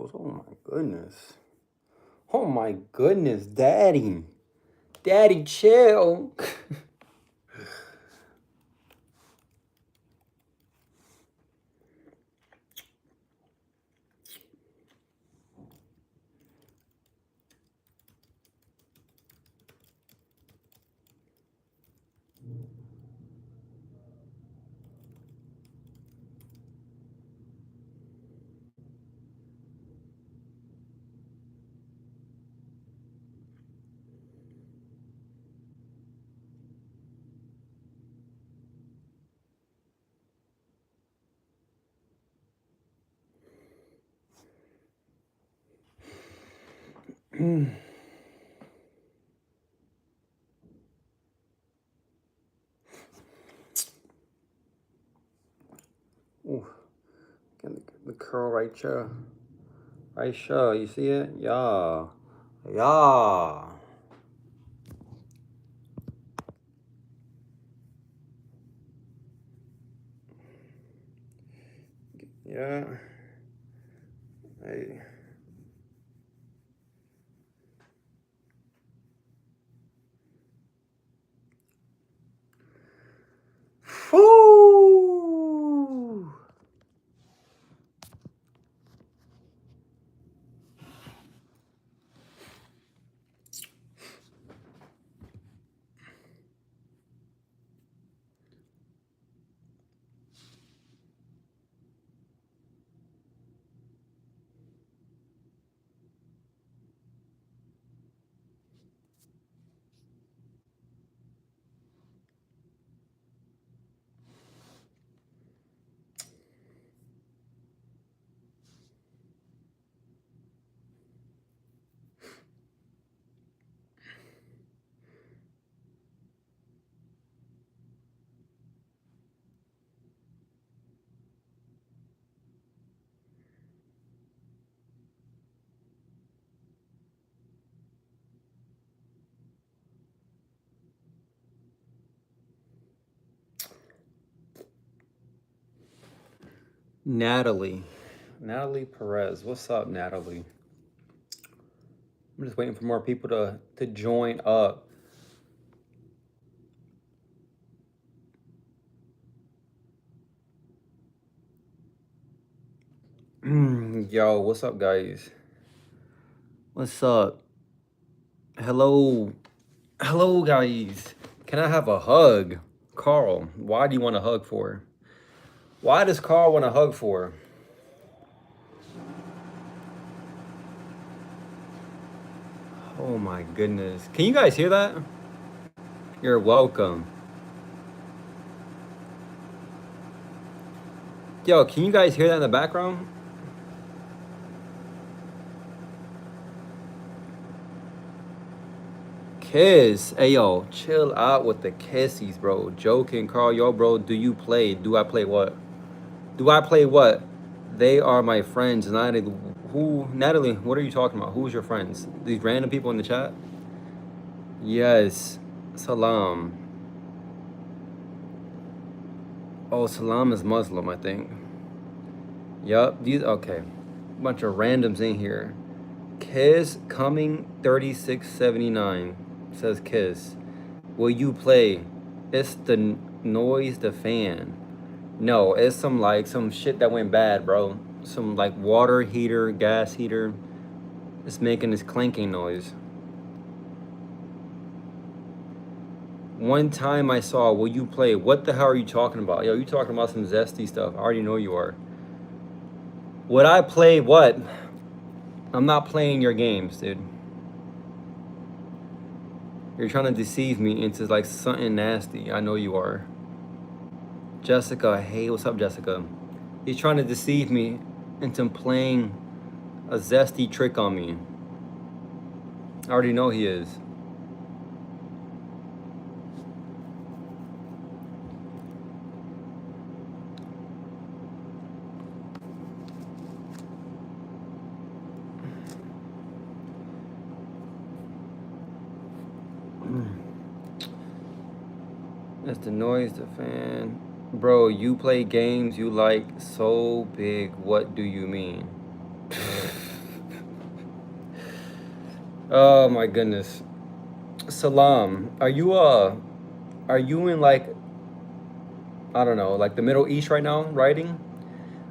bros. Oh my goodness. Oh my goodness, daddy. Daddy, chill. Ooh, get the curl right here. Right here, you see it? Yeah. Yeah. Yeah. Hey. Woo! Natalie. Natalie Perez. What's up, Natalie? I'm just waiting for more people to join up. Yo, what's up, guys? What's up? Hello. Hello, guys. Can I have a hug? Carl, why do you want a hug for? Why does Carl want a hug for? Oh my goodness. Can you guys hear that? You're welcome. Yo, can you guys hear that in the background? Kiss. Hey, yo, chill out with the kissies, bro. Joking, Carl. Yo, bro, do you play? Do I play what? Do I play what? They are my friends. Natalie, Natalie, what are you talking about? Who's your friends? These random people in the chat? Yes. Salam. Oh, Salam is Muslim, I think. Yup. These, okay. Bunch of randoms in here. Kiss coming 3679 says Kiss. Will you play? It's the noise, the fan. No, it's some shit that went bad, bro. Some like water heater, gas heater. It's making this clanking noise. One time I saw, will you play? What the hell are you talking about? Yo, you talking about some zesty stuff. I already know you are. Would I play what? I'm not playing your games, dude. You're trying to deceive me into like something nasty. I know you are. Jessica, hey, what's up, Jessica? He's trying to deceive me into playing a zesty trick on me. I already know he is. That's the noise, the fan. Bro, you play games you like so big. What do you mean? Oh my goodness. Salam. Are you in like, I don't know, like the Middle East right now writing?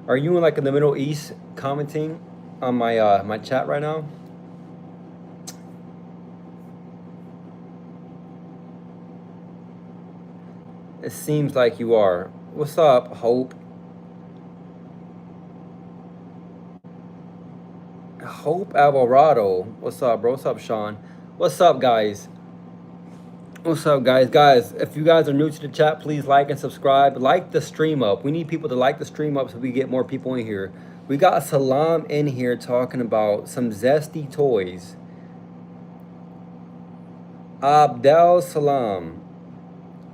Are you in like in the Middle East commenting on my chat right now? It seems like you are. What's up, Hope? Hope Alvarado. What's up, bro? What's up, Sean? What's up, guys? What's up, guys? Guys, if you guys are new to the chat, please like and subscribe. Like the stream up. We need people to like the stream up so we get more people in here. We got Salam in here talking about some zesty toys. Abdel Salam.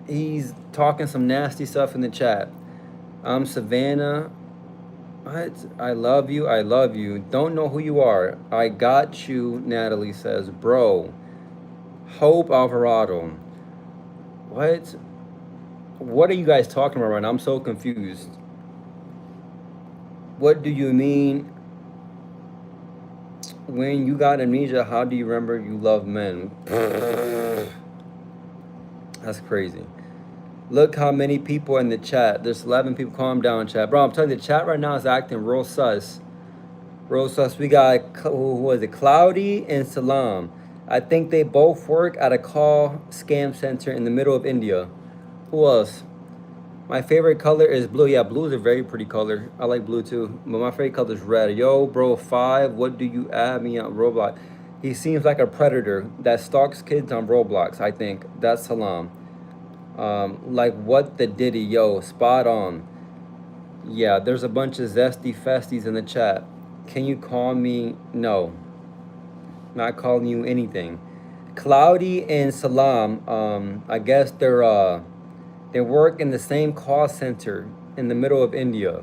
He's talking some nasty stuff in the chat. I'm Savannah. What? I love you. I love you. Don't know who you are. I got you, Natalie says. Bro. Hope Alvarado. What? What are you guys talking about right now? I'm so confused. What do you mean when you got amnesia? How do you remember you love men? That's crazy. Look how many people in the chat. There's 11 people. Calm down, chat. Bro, I'm telling you, the chat right now is acting real sus. Real sus. We got, who was it? Cloudy and Salam. I think they both work at a call scam center in the middle of India. Who else? My favorite color is blue. Yeah, blue is a very pretty color. I like blue too. But my favorite color is red. Yo, bro, 5. What do you add me on Roblox? He seems like a predator that stalks kids on Roblox, I think. That's Salam. Like what the Diddy, yo, spot on. Yeah, there's a bunch of zesty festies in the chat. Can you call me? No, not calling you anything. Cloudy and Salam, I guess they work in the same call center in the middle of India.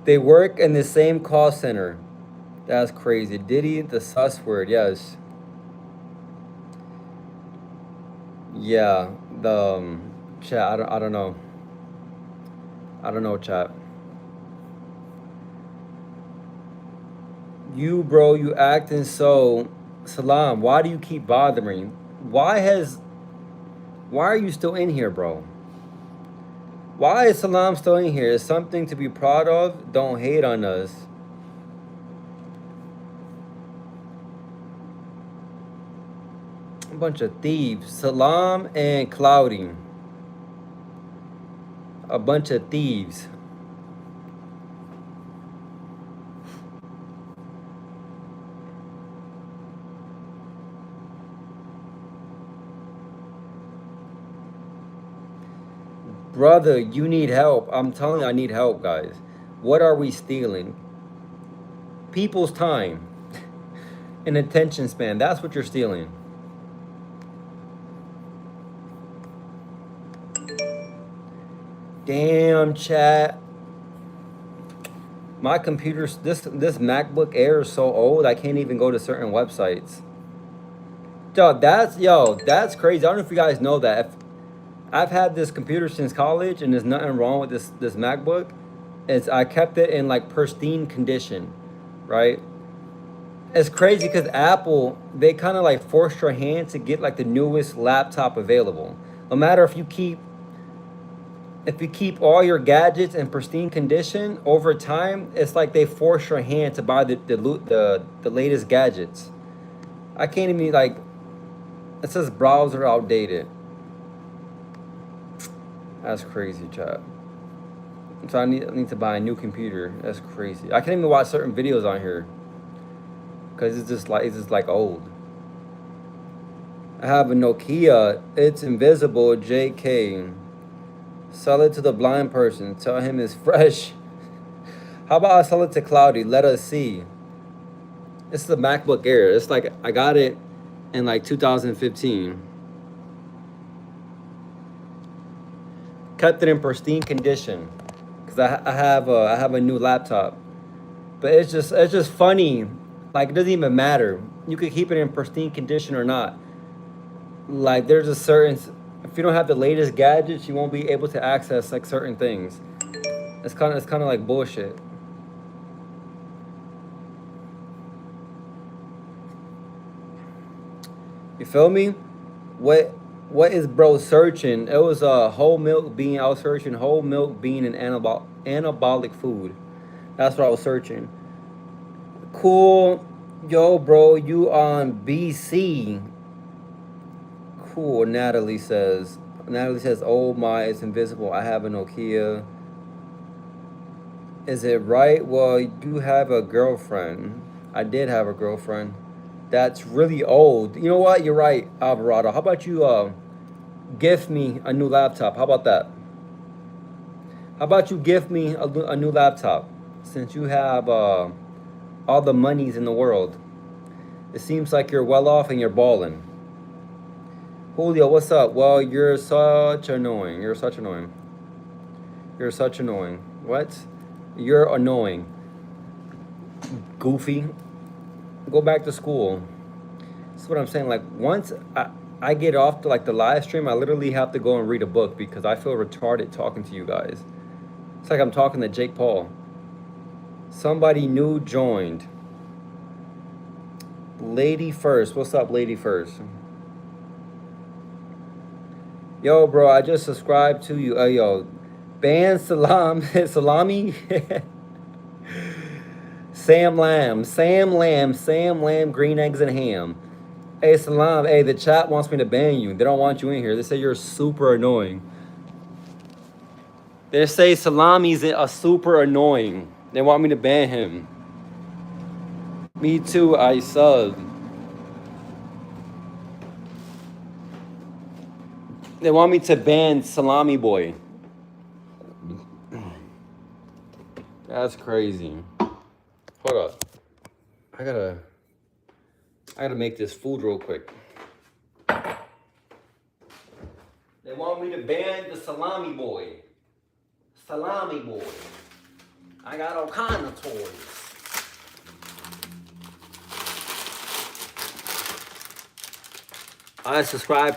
They work in the same call center. That's crazy. Diddy, the sus word, yes. Yeah, the chat. I don't know. I don't know, chat. You, bro, you acting so. Salam, why do you keep bothering? Why are you still in here, bro? Why is Salam still in here? It's something to be proud of. Don't hate on us. A bunch of thieves. Salam and Cloudy. A bunch of thieves. Brother, you need help. I'm telling you, I need help, guys. What are we stealing? People's time and attention span. That's what you're stealing. Damn, chat. My computer's this MacBook Air is so old I can't even go to certain websites. That's crazy. I don't know if you guys know that. If, I've had this computer since college, and there's nothing wrong with this MacBook. It's I kept it in like pristine condition, right? It's crazy because Apple, they kind of like force your hand to get like the newest laptop available. No matter if you keep all your gadgets in pristine condition over time, it's like they force your hand to buy the latest gadgets. I can't even like. It says browser outdated. That's crazy, chat. So I need to buy a new computer. That's crazy. I can't even watch certain videos on here because it's just like old. I have a Nokia. It's invisible. JK. Sell it to the blind person. Tell him it's fresh. How about I sell it to Cloudy? Let us see. This is a MacBook Air. It's like I got it in like 2015. Kept it in pristine condition because I have a new laptop. But it's just funny. Like it doesn't even matter. You could keep it in pristine condition or not. Like there's a certain, if you don't have the latest gadgets, you won't be able to access like certain things. It's kind of like bullshit. You feel me? What what is bro searching? It was a whole milk bean. I was searching whole milk bean and anabolic food. That's what I was searching. Cool. Yo, bro, you on BC. Cool, Natalie says. Natalie says, oh my, it's invisible. I have a Nokia. Is it right? Well, you have a girlfriend. I did have a girlfriend. That's really old. You know what? You're right, Alvarado. How about you gift me a new laptop? How about that? How about you gift me a new laptop? Since you have all the monies in the world. It seems like you're well off and you're balling. Julio, what's up? Well, you're such annoying. You're such annoying. You're such annoying. What? You're annoying. Goofy. Go back to school. That's what I'm saying. Like once I get off to like the live stream, I literally have to go and read a book because I feel retarded talking to you guys. It's like I'm talking to Jake Paul. Somebody new joined. Lady First. What's up, Lady First? Yo, bro, I just subscribed to you. Yo, ban salami. Sam Lamb, green eggs and ham. Hey, Salam, hey, the chat wants me to ban you. They don't want you in here. They say you're super annoying. They say Salami's a super annoying. They want me to ban him. Me too, I sub. They want me to ban Salami Boy. That's crazy. Hold up. I gotta make this food real quick. They want me to ban the Salami Boy. Salami Boy. I got all kind of toys. I subscribe. I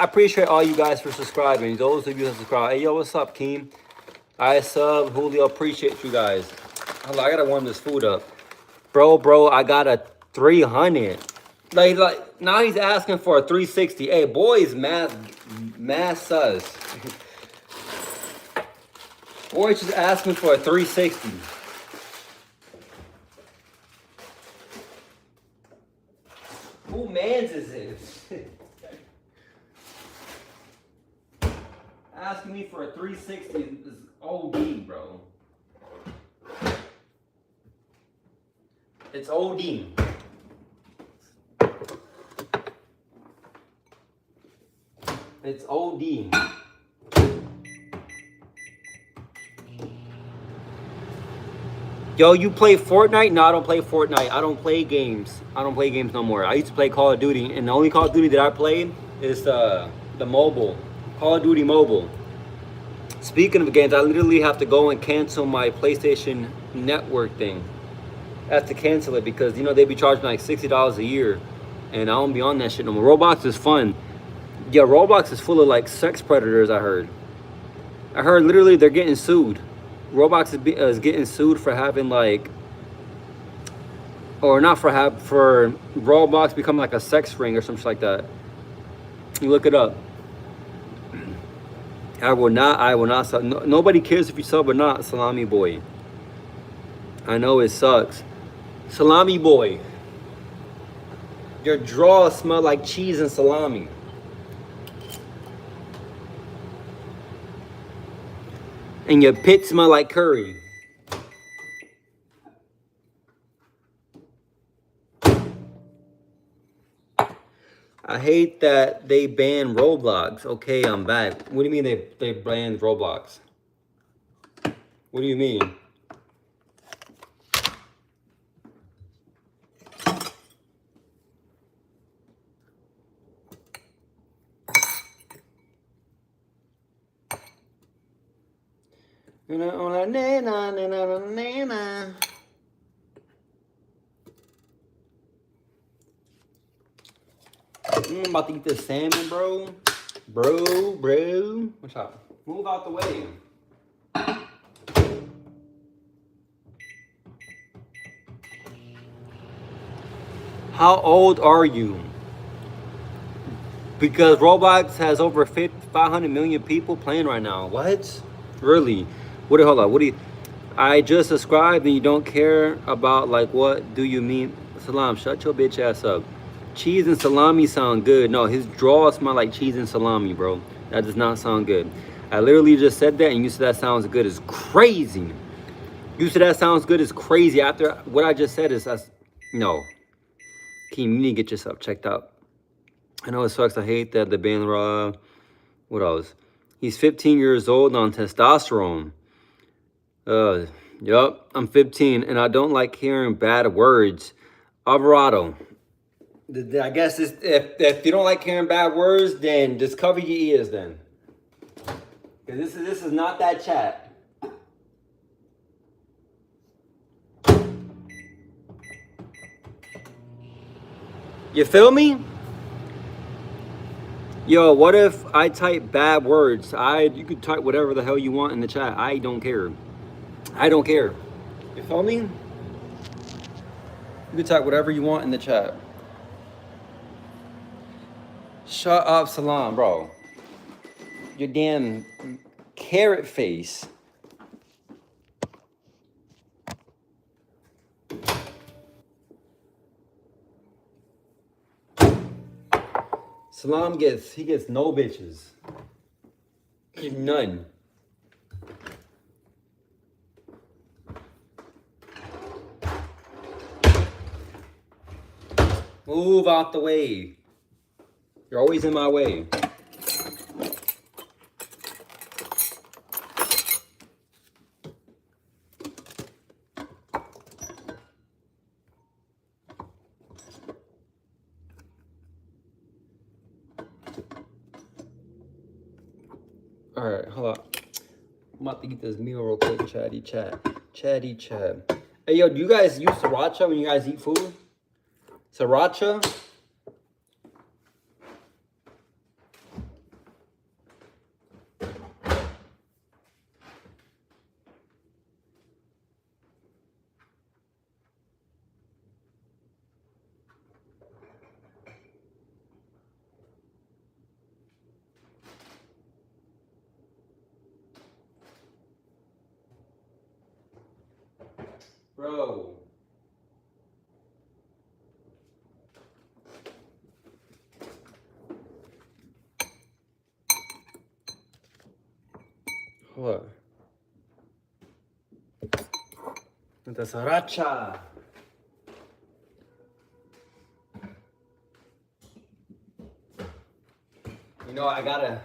appreciate all you guys for subscribing. Those of you who subscribe. Hey, yo, what's up, Keem? I sub. Julio, appreciate you guys. Hold on, I gotta warm this food up. Bro, I got a 300. Like now he's asking for a 360. Hey, boys, math sus. Boy's just asking for a 360. Who mans is this? Asking me for a 360 is OD, bro. It's OD. It's OD. Yo, you play Fortnite? No, I don't play Fortnite. I don't play games. I don't play games no more. I used to play Call of Duty, and the only Call of Duty that I played is the mobile. Call of Duty Mobile. Speaking of games, I literally have to go and cancel my PlayStation Network thing. I have to cancel it because, you know, they be charging like $60 a year. And I don't be on that shit no more. Roblox is fun. Yeah, Roblox is full of like sex predators, I heard. I heard literally they're getting sued. Roblox is getting sued for having like, or not for Roblox become like a sex ring or something like that. You look it up. I will not sub. Nobody cares if you sub or not, Salami Boy. I know it sucks. Salami Boy. Your drawers smell like cheese and salami. And your pits smell like curry. I hate that they banned Roblox. Okay, I'm back. What do you mean they banned Roblox? What do you mean? I'm about to eat this salmon, bro. Bro. What's up? Move out the way. How old are you? Because Roblox has over 500 million people playing right now. What? Really? What? Hold on. What do you? I just subscribed and you don't care about like what do you mean? Salam, shut your bitch ass up. Cheese and salami sound good. No, his draw smell like cheese and salami, bro. That does not sound good. I literally just said that and you said that sounds good is crazy. You said that sounds good is crazy. After what I just said is that's no. Keem, you need to get yourself checked out. I know it sucks. I hate that the band raw. What else? He's 15 years old on testosterone. Yup, I'm 15 and I don't like hearing bad words. Alvarado, I guess if you don't like hearing bad words, then just cover your ears then. Because this is not that chat. You feel me? Yo, what if I type bad words? You could type whatever the hell you want in the chat. I don't care. I don't care. You feel me? You can type whatever you want in the chat. Shut up, Salam, bro. Your damn carrot face. Salam gets no bitches. None. Move out the way. You're always in my way. All right, hold on. I'm about to get this meal real quick. Chatty chat. Chatty chat. Hey, yo, do you guys use sriracha when you guys eat food? Sriracha? Bro. What? The sriracha. You know, I gotta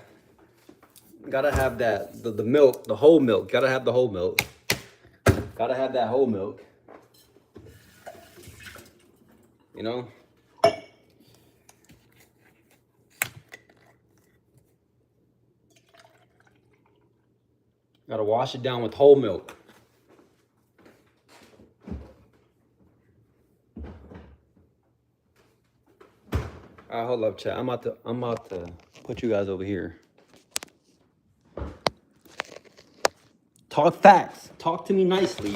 have that, the milk, the whole milk. Gotta have the whole milk. Gotta have that whole milk. You know? Gotta wash it down with whole milk. All right, hold up, chat. I'm about to put you guys over here. Talk facts. Talk to me nicely.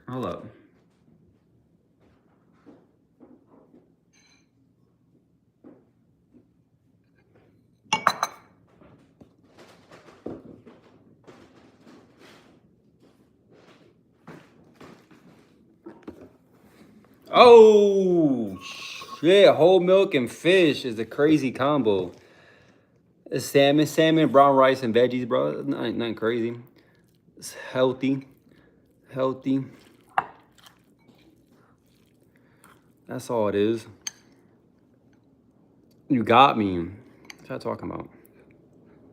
Hold up. Oh shit! Whole milk and fish is a crazy combo. It's salmon, brown rice, and veggies, bro. Nothing crazy. It's healthy. That's all it is. You got me. What y'all talking about?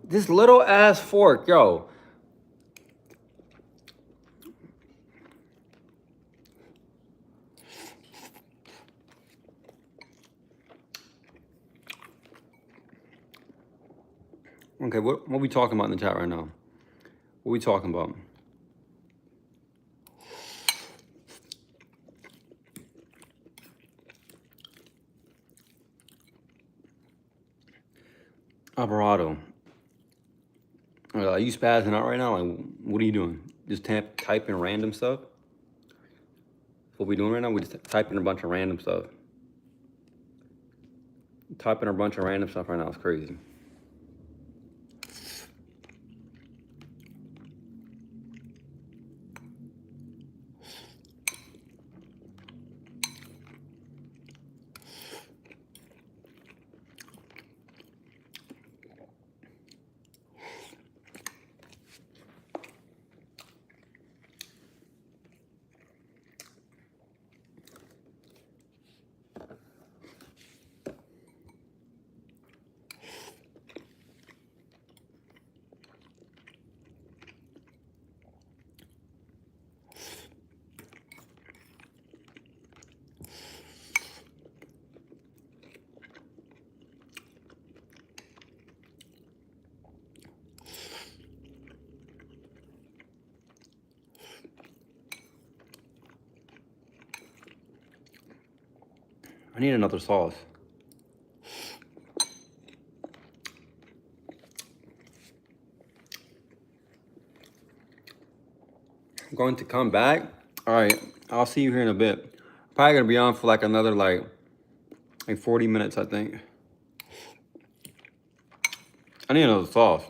This little ass fork, yo. Okay, what we talking about in the chat right now? What we talking about? Alvarado. Are you spazzing out right now? Like, what are you doing? Just typing random stuff? What we doing right now? We just typing a bunch of random stuff. Typing a bunch of random stuff right now is crazy. I need another sauce. I'm going to come back. All right, I'll see you here in a bit. Probably gonna be on for like another like 40 minutes, I think. I need another sauce.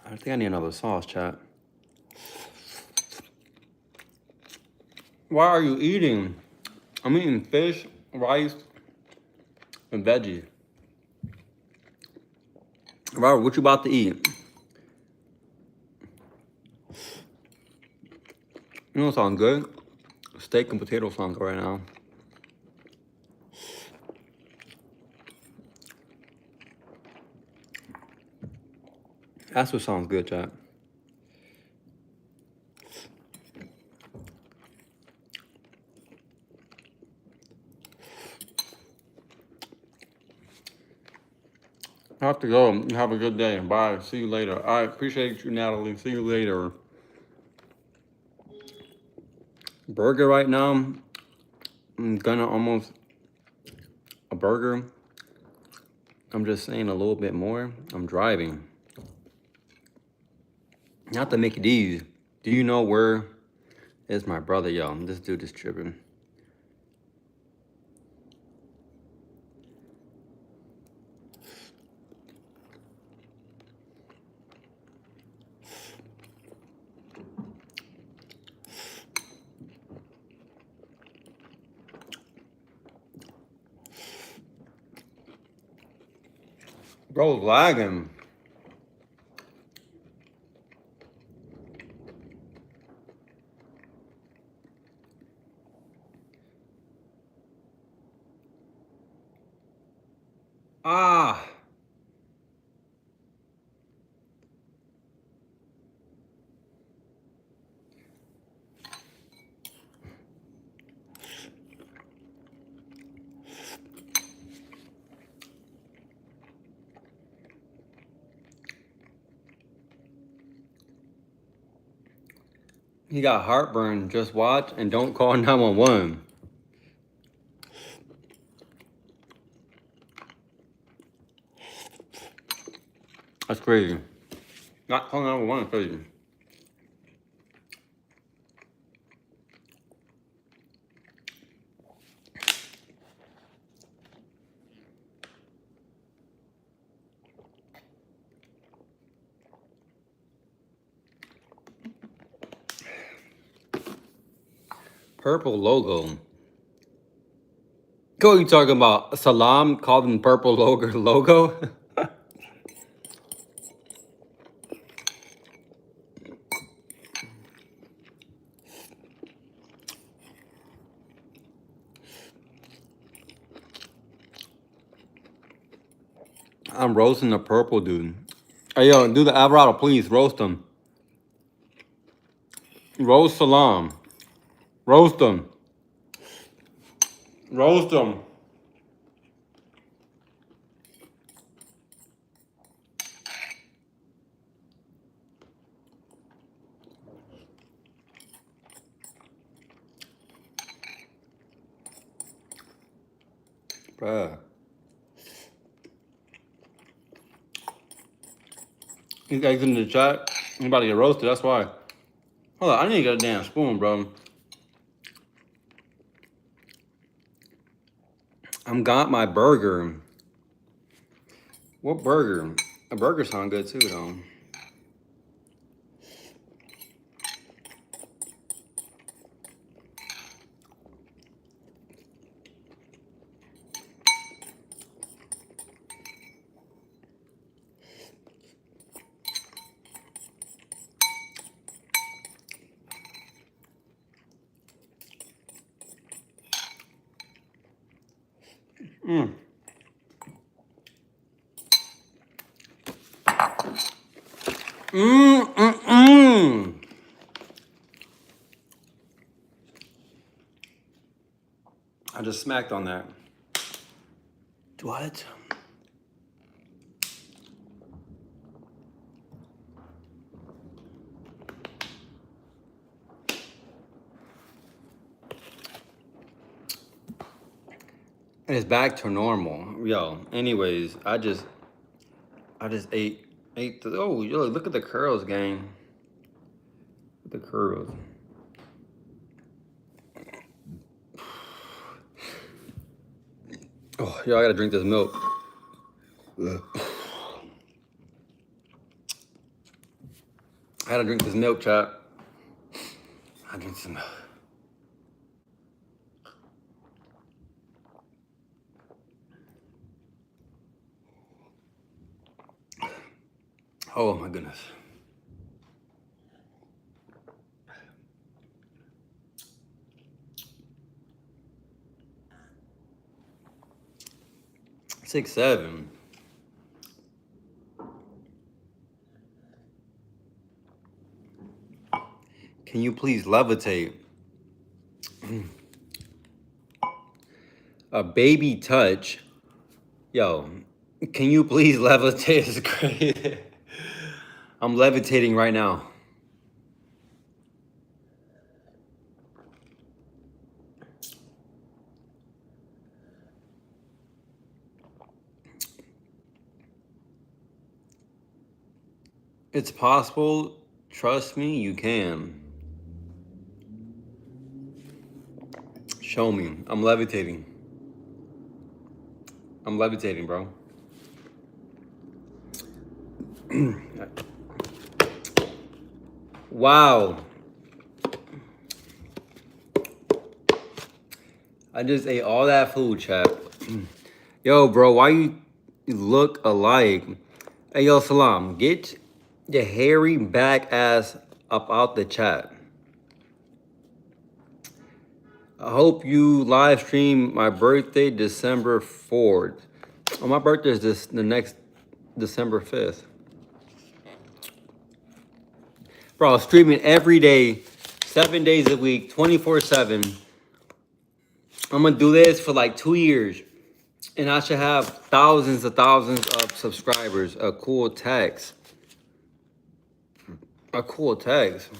I think I need another sauce, chat. Why are you eating? I'm eating fish, rice, and veggies. Robert, what you about to eat? You know what sounds good? Steak and potato sounds good right now. That's what sounds good, chat. I have to go. You have a good day. Bye. See you later. All right. Appreciate you, Natalie. See you later. Burger right now. I'm gonna almost a burger. I'm just saying a little bit more. I'm driving. Not to make it easy. Do you know where is my brother, y'all? This dude is tripping. Bro's lagging. Ah. He got heartburn. Just watch and don't call 911. That's crazy. Not calling 911 is crazy. Purple logo. What are you talking about? Salam called him purple logo? I'm roasting the purple dude. Hey, yo, do the Alvarado, please. Roast him. Roast Salam. Roast him. Roast him. Bruh. You guys in the chat? I'm about to get roasted, that's why. Hold on, I need to get a damn spoon, bro. I'm got my burger. What burger? A burger sound good too, though. Mm. Mm, mm, mm. I just smacked on that. What? It's back to normal. Yo, anyways, I just ate the, oh, yo, look at the curls, gang. The curls. Oh, yo, I gotta drink this milk. Ugh. I gotta drink this milk, chat. I drink some milk. Oh my goodness. Six, seven. Can you please levitate? A baby touch. Yo, can you please levitate? It's crazy. I'm levitating right now. It's possible. Trust me, you can. Show me. I'm levitating. I'm levitating, bro. Wow. I just ate all that food, chat. Yo, bro, why you look alike? Hey, yo, Salam, get your hairy back ass up out the chat. I hope you live stream my birthday, December 4th. Oh, my birthday is the next December 5th. Bro, I'm streaming every day, 7 days a week, 24/7. I'm gonna do this for like 2 years. And I should have thousands of subscribers. A cool text. A cool text.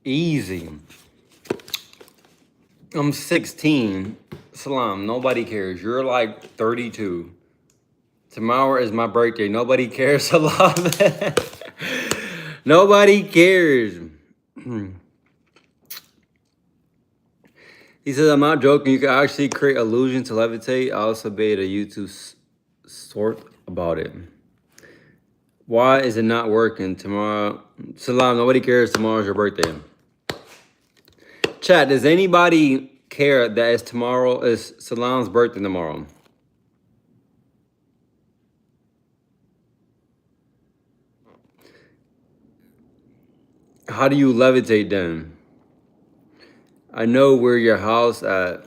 Easy. I'm 16. Salam, nobody cares. You're like 32. Tomorrow is my birthday. Nobody cares. Salam. Nobody cares. He says, I'm not joking. You can actually create illusion to levitate. I also made a YouTube sort about it. Why is it not working tomorrow? Salam, nobody cares. Tomorrow's your birthday. Chat, does anybody care that it's tomorrow is Salam's birthday tomorrow? How do you levitate then? I know where your house at.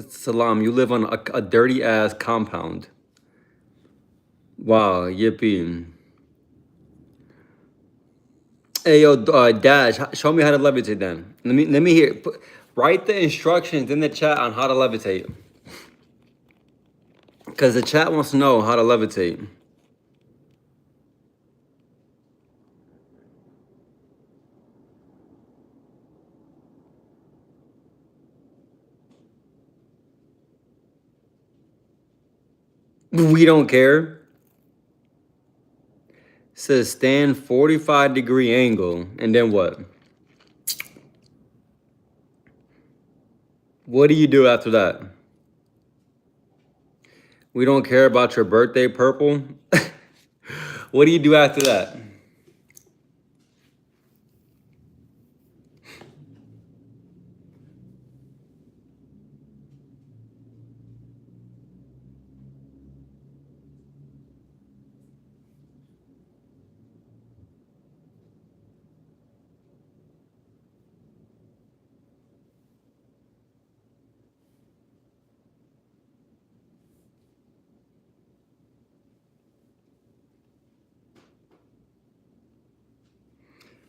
Salam, you live on a dirty ass compound. Wow, yippee. Hey yo, Dash, show me how to levitate then. Let me hear. Write the instructions in the chat on how to levitate. Cause the chat wants to know how to levitate. We don't care. Says stand 45-degree angle. And then what? What do you do after that? We don't care about your birthday, purple. What do you do after that?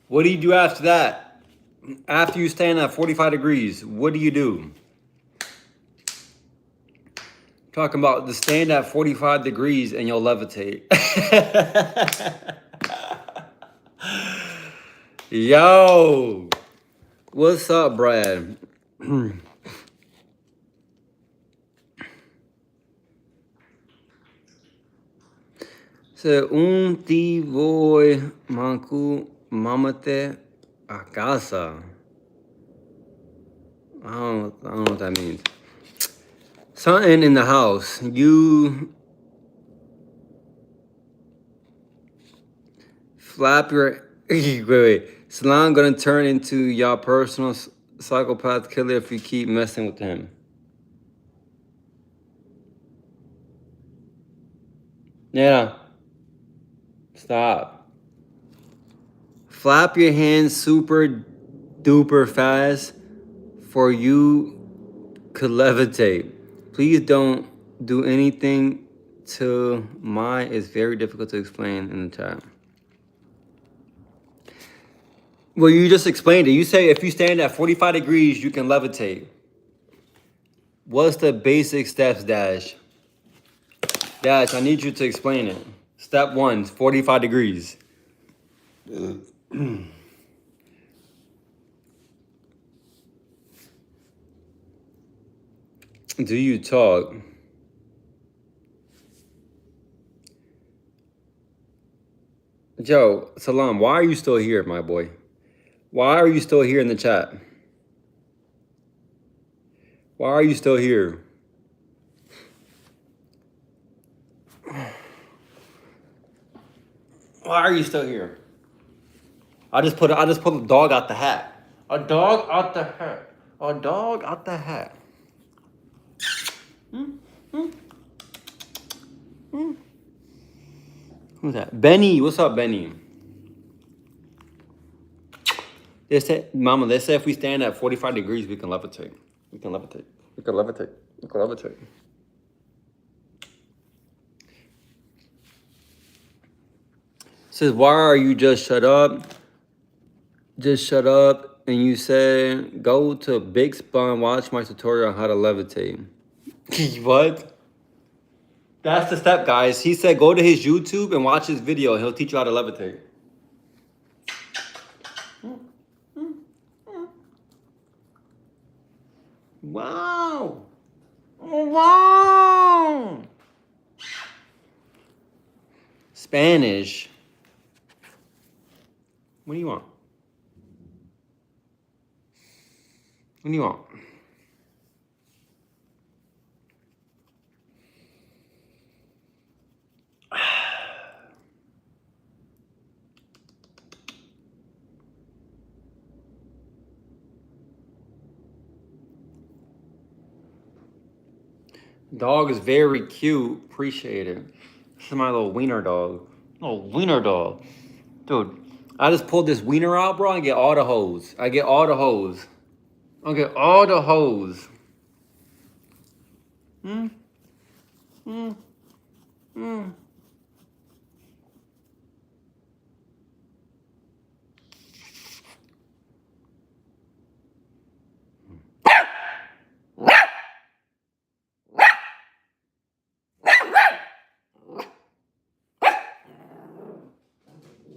What do you do after that? After you stand at 45 degrees, what do you do? Talking about the stand at 45 degrees and you'll levitate. Yo, what's up, Brad? Se ti voy mancu mamate a casa. I don't know what that means. Something in the house. You flap your wait. Salam gonna turn into your personal psychopath killer if you keep messing with him. Yeah. Stop. Flap your hands super duper fast for you could levitate. Please don't do anything to mine. It's very difficult to explain in the chat. Well, you just explained it. You say if you stand at 45 degrees, you can levitate. What's the basic steps, Dash? Dash, I need you to explain it. Step 1, 45 degrees. Do you talk? Joe, Salam, why are you still here, my boy? Why are you still here in the chat? Why are you still here? Why are you still here? I just pulled a dog out the hat. A dog out the hat. A dog out the hat. Who's that? Benny. What's up, Benny? They said, Mama, they said if we stand at 45 degrees, we can levitate. We can levitate. We can levitate. We can levitate. Says, why are you just shut up? Just shut up. And you said, go to Big Spun, watch my tutorial on how to levitate. What? That's the step, guys. He said, go to his YouTube and watch his video. He'll teach you how to levitate. Wow. Wow. Spanish. What do you want? What do you want? Dog is very cute. Appreciate it. This is my little wiener dog. Little wiener dog. Dude, I just pulled this wiener out, bro. I get all the hoes. I get all the hoes. I get all the hoes. Hmm? Hmm? Hmm?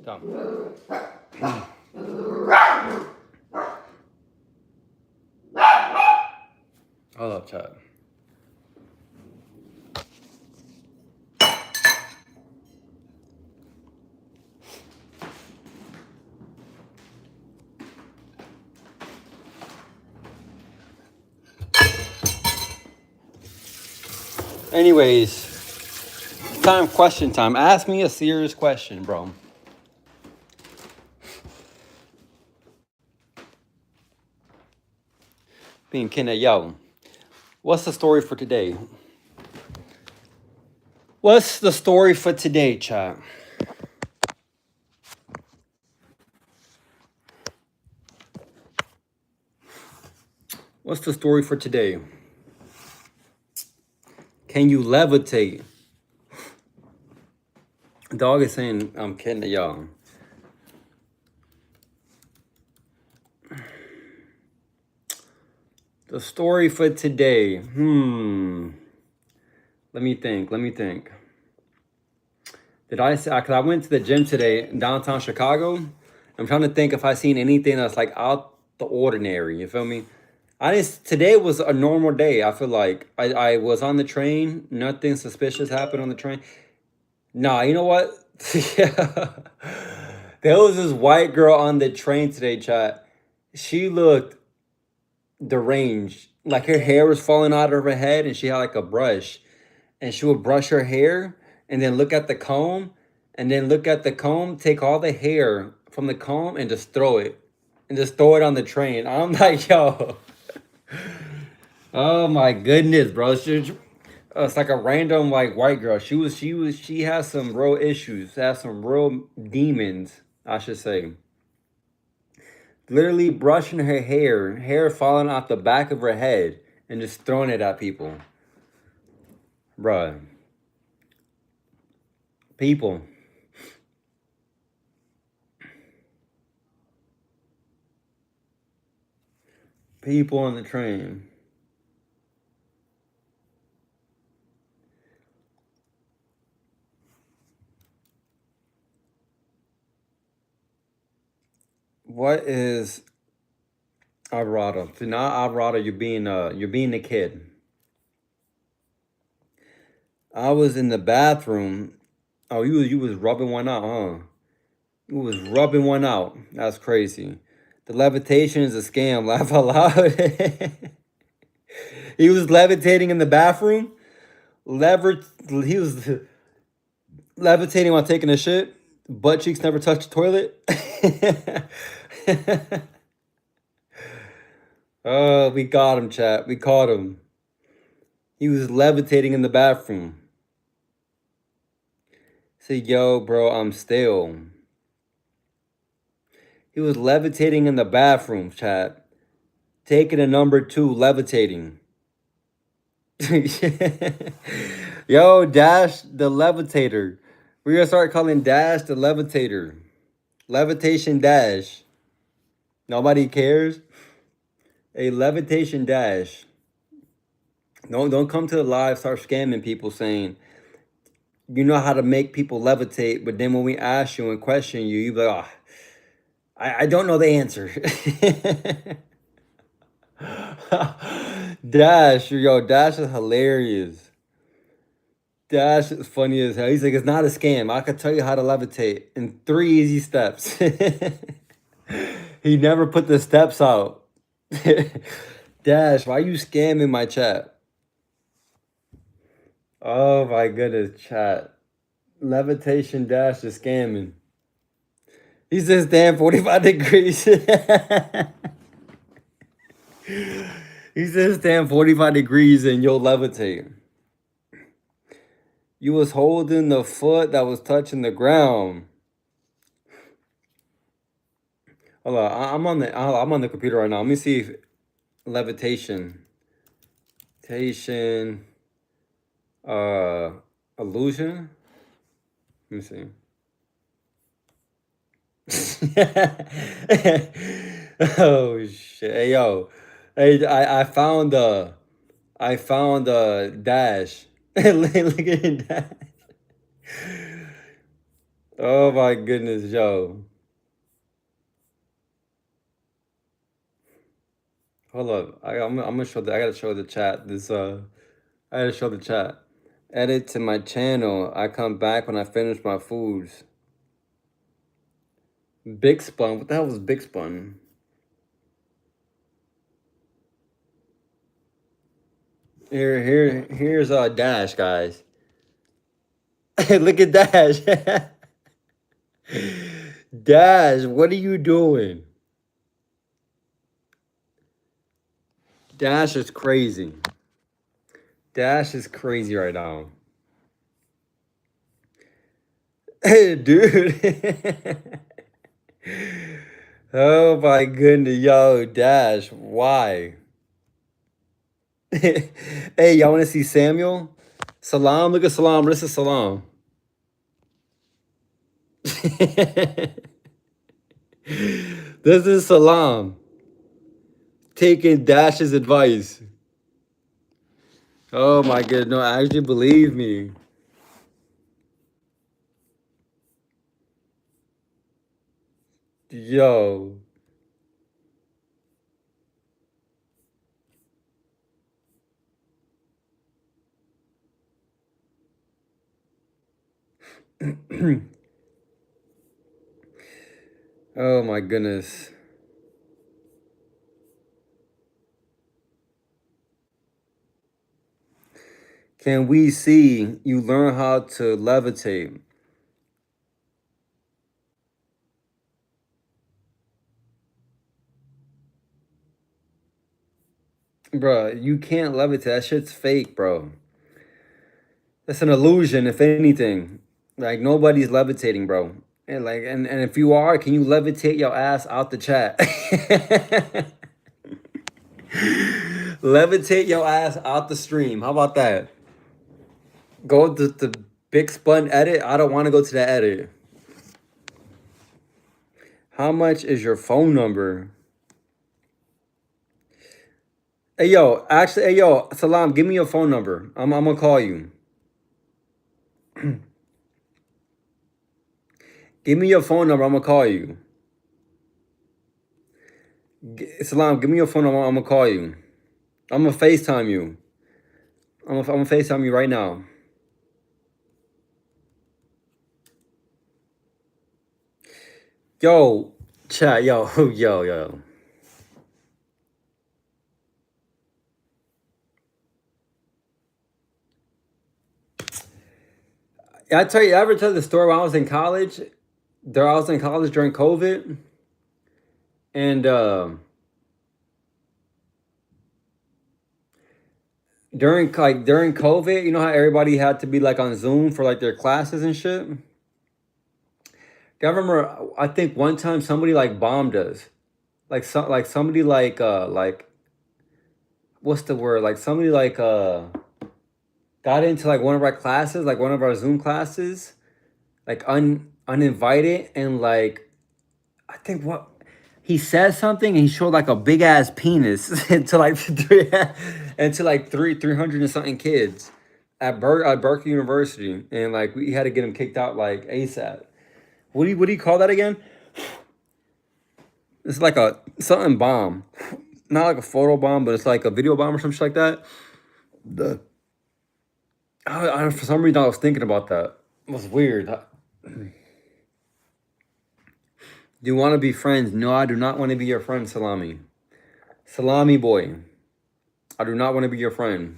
Come. Hold up, chat. Anyways, question time. Ask me a serious question, bro. Being Kenna, yo, what's the story for today? What's the story for today, chat? What's the story for today? Can you levitate? Dog is saying I'm kidding, y'all. The story for today. Let me think. Did I say, because I went to the gym today in downtown Chicago. I'm trying to think if I seen anything that's like out the ordinary. You feel me? Today was a normal day. I feel like I was on the train. Nothing suspicious happened on the train. Nah, you know what? Yeah. There was this white girl on the train today, chat. She looked deranged. Like her hair was falling out of her head and she had like a brush. And she would brush her hair and then look at the comb and then look at the comb, take all the hair from the comb and just throw it. And just throw it on the train. I'm like, yo. Oh my goodness, bro. It's like a random like white girl. She has some real issues. Has some real demons, I should say. Literally brushing her hair falling off the back of her head and just throwing it at people. Bruh. People. People on the train. What is Alvarado? So not Alvarado, you're being a kid. I was in the bathroom. Oh, you was rubbing one out, huh? You was rubbing one out. That's crazy. The levitation is a scam. Laugh out loud. He was levitating in the bathroom. He was levitating while taking a shit. Butt cheeks never touched the toilet. Oh, we got him, chat. We caught him. He was levitating in the bathroom. Say, yo, bro, I'm still. He was levitating in the bathroom, chat. Taking a number 2, levitating. Yo, Dash the levitator. We're gonna start calling Dash the levitator. Levitation Dash. Nobody cares. A levitation dash. Don't come to the live, start scamming people saying you know how to make people levitate, but then when we ask you and question you, you be like, oh, I don't know the answer. Dash, yo, Dash is hilarious. Dash is funny as hell. He's like, it's not a scam. I could tell you how to levitate in 3 easy steps. He never put the steps out. Dash, why you scamming my chat? Oh my goodness, chat. Levitation Dash is scamming. He says, damn, 45 degrees. He says, damn, 45 degrees and you'll levitate. You was holding the foot that was touching the ground. Hold on, I'm on the computer right now. Let me see if levitation. Illusion. Let me see. Oh shit. Hey yo. Hey, I found Dash. Look at Dash. Oh my goodness, yo. Hold up. I'm gonna show I gotta show the chat. I gotta show the chat. Edit to my channel. I come back when I finish my foods. Big Spun. What the hell was Big Spun? Here's Dash, guys. Look at Dash. Dash, what are you doing? Dash is crazy. Dash is crazy right now. Hey, dude. Oh my goodness, yo, Dash, why? Hey, y'all want to see Samuel? Salam, look at Salam. This is Salam. This is Salam taking Dash's advice. Oh my goodness, no, actually believe me. Yo. Oh my goodness. Can we see you learn how to levitate? Bruh, you can't levitate. That shit's fake, bro. That's an illusion, if anything. Like nobody's levitating, bro. And if you are, can you levitate your ass out the chat? Levitate your ass out the stream. How about that? Go to the big spun edit. I don't want to go to the edit. How much is your phone number? Hey yo, actually, hey yo, Salam, give me your phone number. I'm gonna call you. Give me your phone number. I'm gonna call you. Salam, give me your phone number. I'm gonna call you. I'm gonna FaceTime you. I'm gonna FaceTime you right now. Yo, chat, yo, yo. I tell you, I ever tell the story when I was in college? There, I was in college during COVID, and during COVID, you know how everybody had to be like on Zoom for like their classes and shit. I remember, I think one time somebody like bombed us, like somebody like what's the word? Like somebody got into like one of our classes, like one of our Zoom classes, like uninvited, and like I think what he said something and he showed like a big ass penis to like three hundred and something kids at Berkeley University, and like we had to get him kicked out like ASAP. What do you call that again? It's like a something bomb, not like a photo bomb, but it's like a video bomb or some shit like that. The for some reason I was thinking about that. It was weird. Do you want to be friends? No, I do not want to be your friend, Salami. Salami boy. I do not want to be your friend.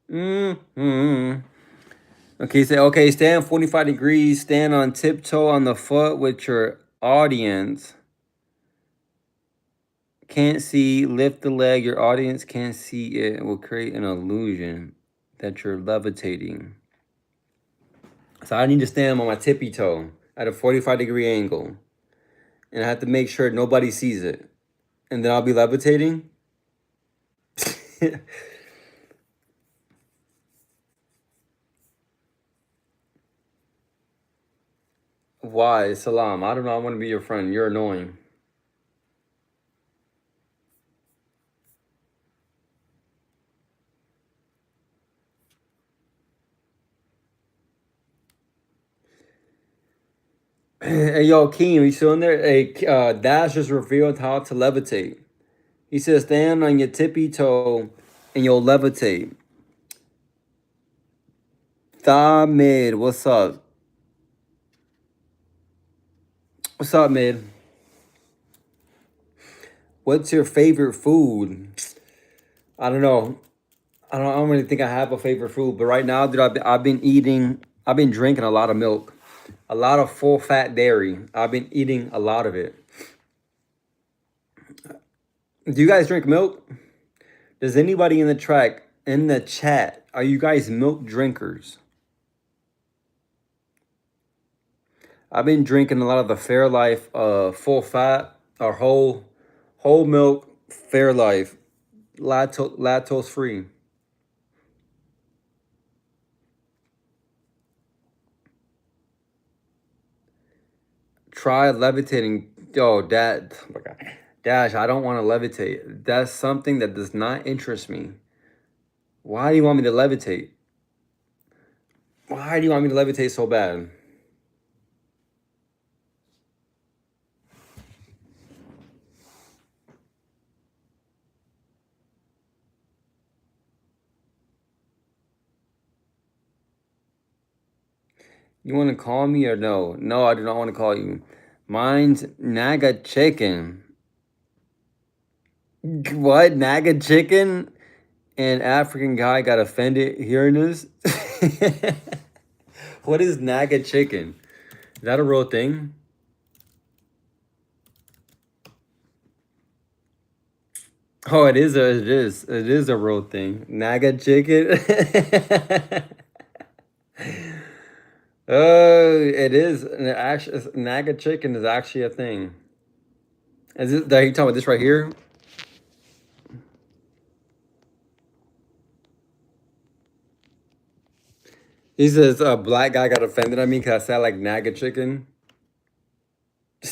Mm-hmm. Okay, say okay, stand 45 degrees, stand on tiptoe on the foot with your audience. Can't see, lift the leg, your audience can't see it. It will create an illusion that you're levitating. So I need to stand on my tippy toe at a 45-degree angle. And I have to make sure nobody sees it. And then I'll be levitating. Why? Salam. I do not want to be your friend. You're annoying. Hey, yo, Keem, you still in there? Hey, Dash just revealed how to levitate. He says, stand on your tippy toe and you'll levitate. Thigh mid, what's up? What's up, mid? What's your favorite food? I don't know. I don't really think I have a favorite food, but right now, dude, I've been drinking a lot of milk, a lot of full fat dairy. I've been eating a lot of it. Do you guys drink milk? Does anybody in the chat, are you guys milk drinkers? I've been drinking a lot of the Fairlife, full fat or whole milk Fairlife, lactose free. Try levitating. Yo, Dad. Oh my God. Dash, I don't want to levitate. That's something that does not interest me. Why do you want me to levitate? Why do you want me to levitate so bad? You want to call me or no? No, I do not want to call you. Mine's Naga Chicken. What? Naga Chicken? An African guy got offended hearing this? What is Naga Chicken? Is that a real thing? Oh, it is a real thing. Naga Chicken? Oh, it is. Actually, Naga Chicken is actually a thing. Is it, are you talking about this right here? He says a black guy got offended at me because I sound like Naga Chicken.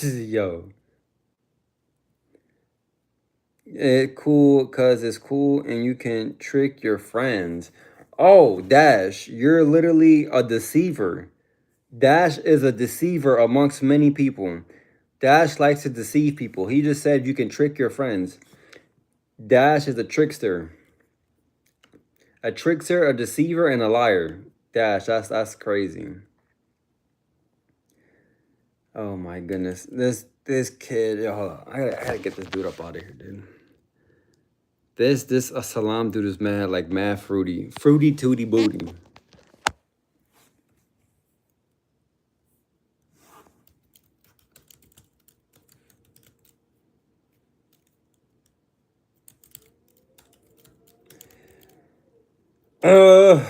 Yo, it cool because it's cool and you can trick your friends. Oh, Dash, you're literally a deceiver. Dash is a deceiver amongst many people. Dash likes to deceive people. He just said you can trick your friends. Dash is a trickster. A trickster, a deceiver, and a liar. Dash, that's crazy. Oh my goodness. This kid, yo, hold on. I gotta get this dude up out of here, dude. This a salam dude is mad, like mad fruity. Fruity tooty booty. Uh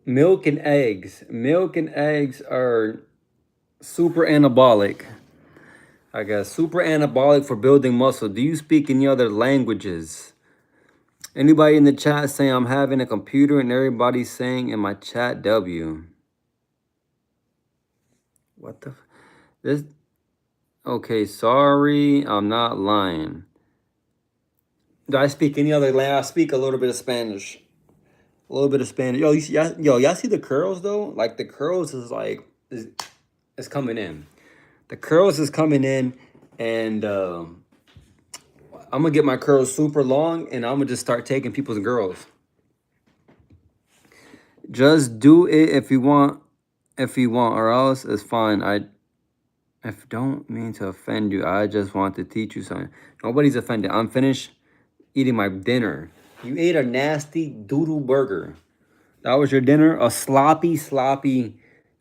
Milk and eggs. Milk and eggs are super anabolic. I guess super anabolic for building muscle. Do you speak any other languages? Anybody in the chat saying I'm having a computer and everybody's saying in my chat W. What the this okay, sorry, I'm not lying. Do I speak any other language? I speak a little bit of Spanish. A little bit of Spanish. Yo, y'all see the curls though? Like the curls is like is coming in. The curls is coming in, and I'm gonna get my curls super long, and I'm gonna just start taking people's girls. Just do it if you want, or else it's fine. I don't mean to offend you. I just want to teach you something. Nobody's offended. I'm finished eating my dinner. You ate a nasty doodle burger. That was your dinner? A sloppy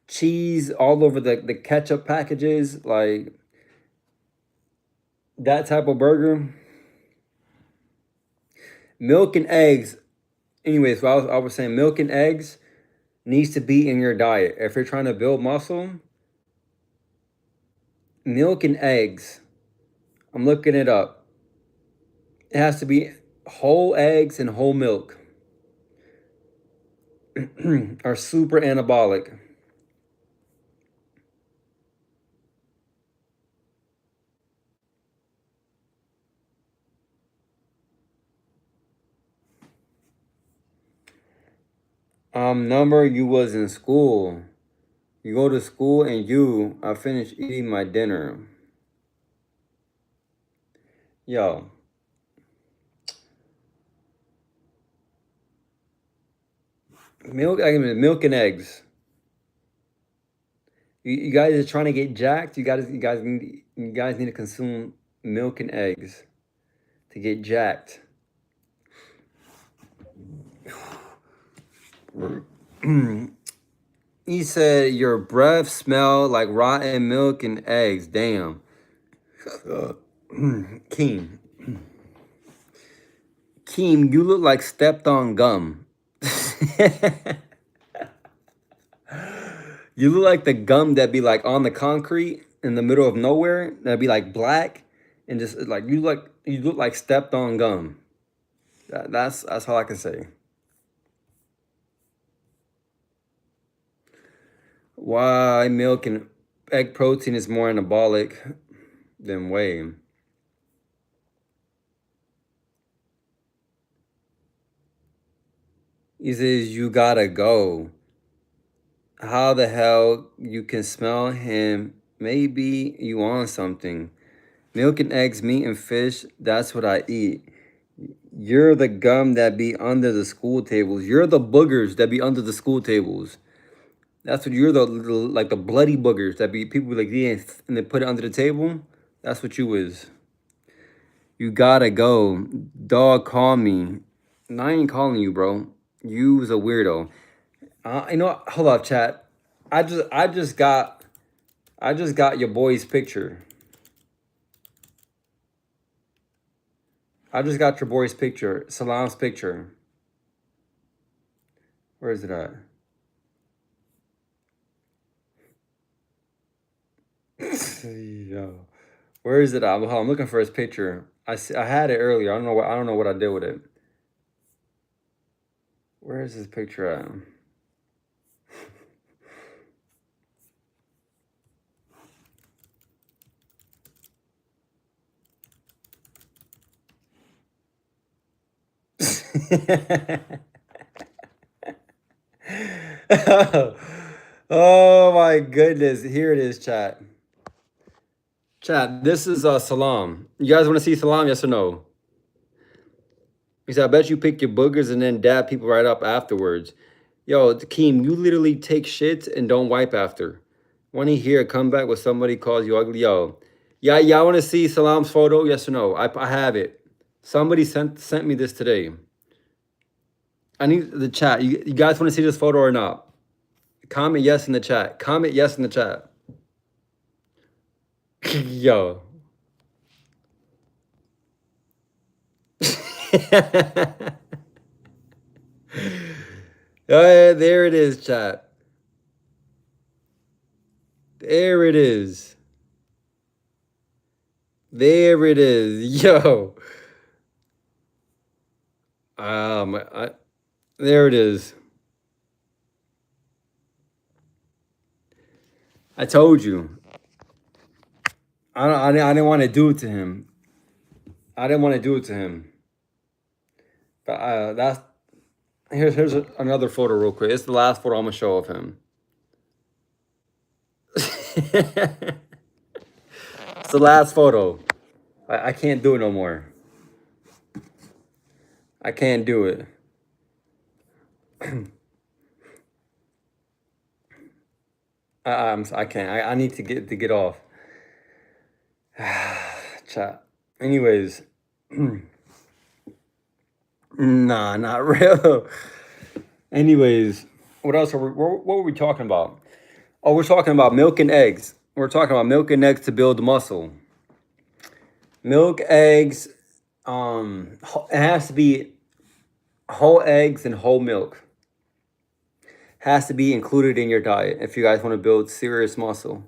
cheese all over the ketchup packages, like that type of burger. Milk and eggs. Anyways, so I was saying milk and eggs needs to be in your diet. If you're trying to build muscle, milk and eggs. I'm looking it up. It has to be whole eggs and whole milk. are super anabolic. Number you was in school. You go to school and I finished eating my dinner. Yo, milk and eggs. You guys are trying to get jacked. You guys need to consume milk and eggs to get jacked. He said your breath smelled like rotten milk and eggs. Damn. Keem. Keem, you look like stepped on gum. You look like the gum that be like on the concrete in the middle of nowhere. That'd be like black and just like you look like stepped on gum. That's all I can say. Why milk and egg protein is more anabolic than whey. He says you gotta go. How the hell you can smell him? Maybe you on something. Milk and eggs, meat and fish, that's what I eat. You're the gum that be under the school tables. You're the boogers that be under the school tables. That's what you're like the bloody boogers that be people be like, yeah, and they put it under the table. That's what you is. You gotta go. Dog, call me. No, I ain't calling you, bro. You was a weirdo. You know what? Hold up, chat. I just got your boy's picture. I just got your boy's picture. Salam's picture. Where is it at? Yo. Where is it at? I'm looking for his picture. I had it earlier. I don't know what I did with it. Where is his picture at? Oh my goodness. Here it is, chat. Chat, this is Salam. You guys want to see Salam, yes or no? He said, I bet you pick your boogers and then dab people right up afterwards. Yo, Keem, you literally take shits and don't wipe after. Want to hear a comeback where somebody calls you ugly? Yo, yeah, y'all want to see Salam's photo? Yes or no? I have it. Somebody sent me this today. I need the chat. You guys want to see this photo or not? Comment yes in the chat. Comment yes in the chat. Yo. Oh, yeah, there it is, chat. There it is. There it is. Yo. There it is. I told you. I didn't want to do it to him. I didn't want to do it to him. But that's here's another photo real quick. It's the last photo I'm gonna show of him. It's the last photo. I can't do it no more. I can't do it. I can't. I need to get off. Chat. Anyways, nah, not real. Anyways, what else what were we talking about? Oh, we're talking about milk and eggs. We're talking about milk and eggs to build muscle. Milk, eggs, it has to be whole eggs and whole milk. Has to be included in your diet if you guys want to build serious muscle.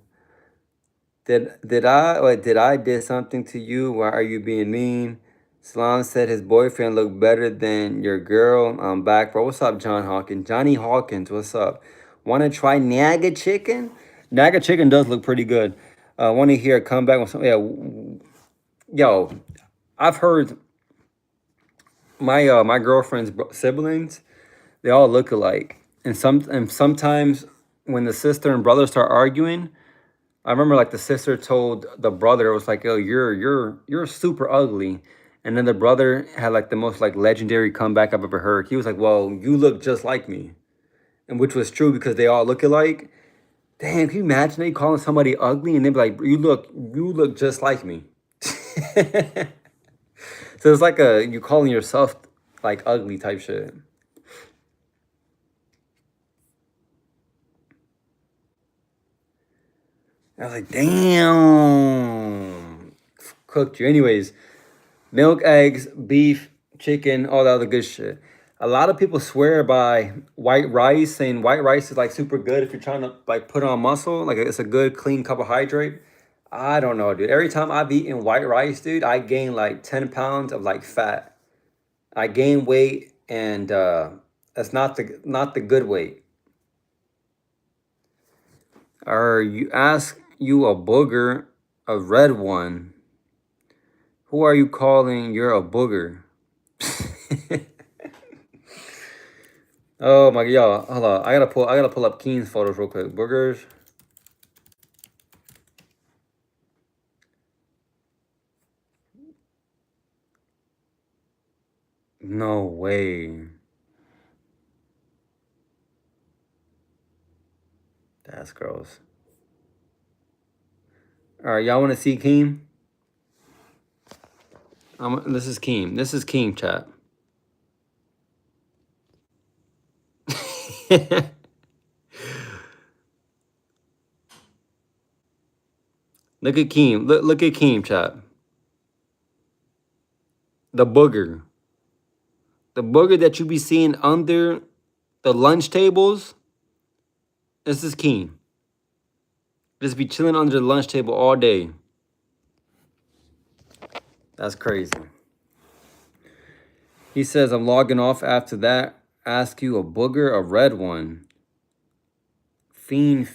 Did I did something to you? Why are you being mean? Salam said his boyfriend looked better than your girl. I'm back, bro. What's up, John Hawkins? Johnny Hawkins, what's up? Want to try Naga chicken? Naga chicken does look pretty good. Want to hear a comeback with some? Yeah, yo, I've heard my girlfriend's siblings. They all look alike, and sometimes when the sister and brother start arguing, I remember like the sister told the brother, it was like, "Oh, you're super ugly," and then the brother had like the most like legendary comeback I've ever heard. He was like, "Well, you look just like me," and which was true because they all look alike. Damn, can you imagine they calling somebody ugly and they be like, "You look just like me." So it's like a you calling yourself like ugly type shit. I was like, damn, cooked you. Anyways, milk, eggs, beef, chicken, all that other good shit. A lot of people swear by white rice, saying white rice is like super good if you're trying to like put on muscle, like it's a good clean carbohydrate. I don't know, dude. Every time I've eaten white rice, dude, I gain like 10 pounds of like fat. I gain weight, and that's not the good weight. Or you ask you a booger, a red one. Who are you calling you're a booger? Oh my god, y'all, hold on. I gotta pull up Keen's photos real quick. Boogers. No way. That's gross. Alright, y'all wanna see Keen? This is Keen. This is Keen, chat. Look at Keem. Look at Keem, chat. The booger. The booger that you be seeing under the lunch tables. This is Keem. Just be chilling under the lunch table all day. That's crazy. He says, I'm logging off after that. Ask you a booger, a red one. Fiend.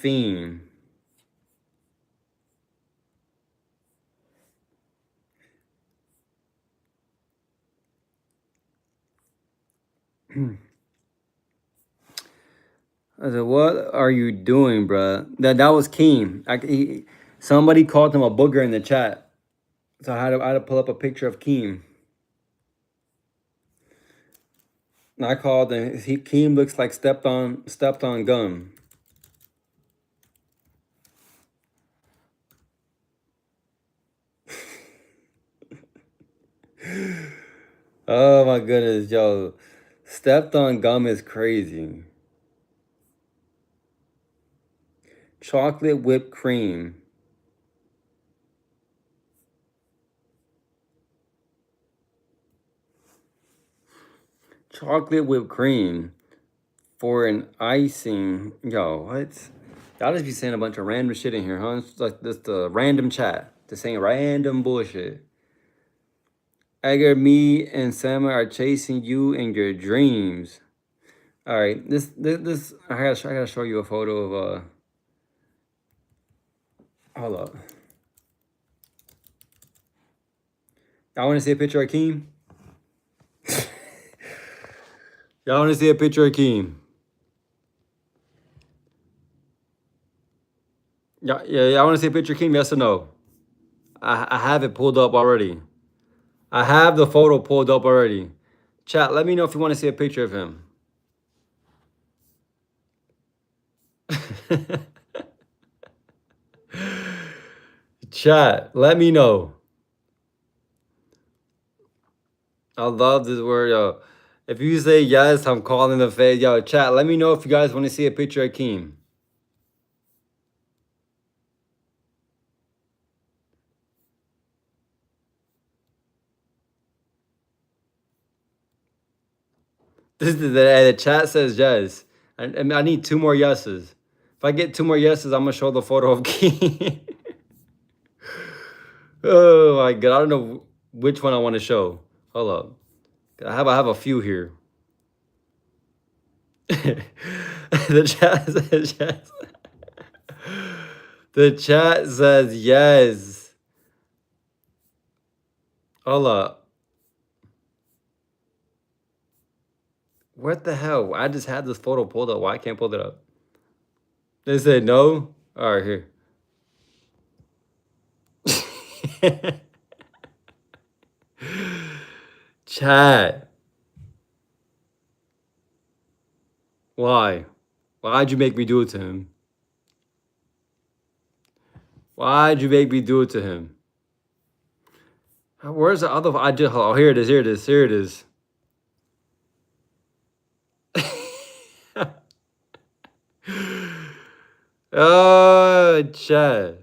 I said, what are you doing, bruh? That was Keem. Somebody called him a booger in the chat. So I had to pull up a picture of Keem. And I called him. Keem looks like stepped on gum. Oh my goodness, yo. Stepped on gum is crazy. Chocolate whipped cream. Chocolate whipped cream for an icing. Yo, what? Y'all just be saying a bunch of random shit in here, huh? It's like this the random chat. Just saying random bullshit. Edgar, me and Sam are chasing you in your dreams. All right, this I gotta show you a photo of hold up. Y'all want to see a picture of Keem? Y'all want to see a picture of Keem? Yeah, y'all want to see a picture of Keem? Yes or no? I have it pulled up already. I have the photo pulled up already. Chat, let me know if you want to see a picture of him. Chat, let me know. I love this word, yo. If you say yes, I'm calling the face. Yo, chat, let me know if you guys want to see a picture of Keem. The chat says yes. I need 2 more yeses. If I get 2 more yeses, I'm gonna show the photo of Keem. Oh my god, I don't know which one I want to show. Hold up. I have a few here. the chat says yes. The chat says yes. Hold up. What the hell? I just had this photo pulled up. Why I can't pull it up? They said no? All right, here. Chat. Why? Why'd you make me do it to him? Why'd you make me do it to him? Where's the other? I just. Oh, here it is. Here it is. Here it is. Oh, chat.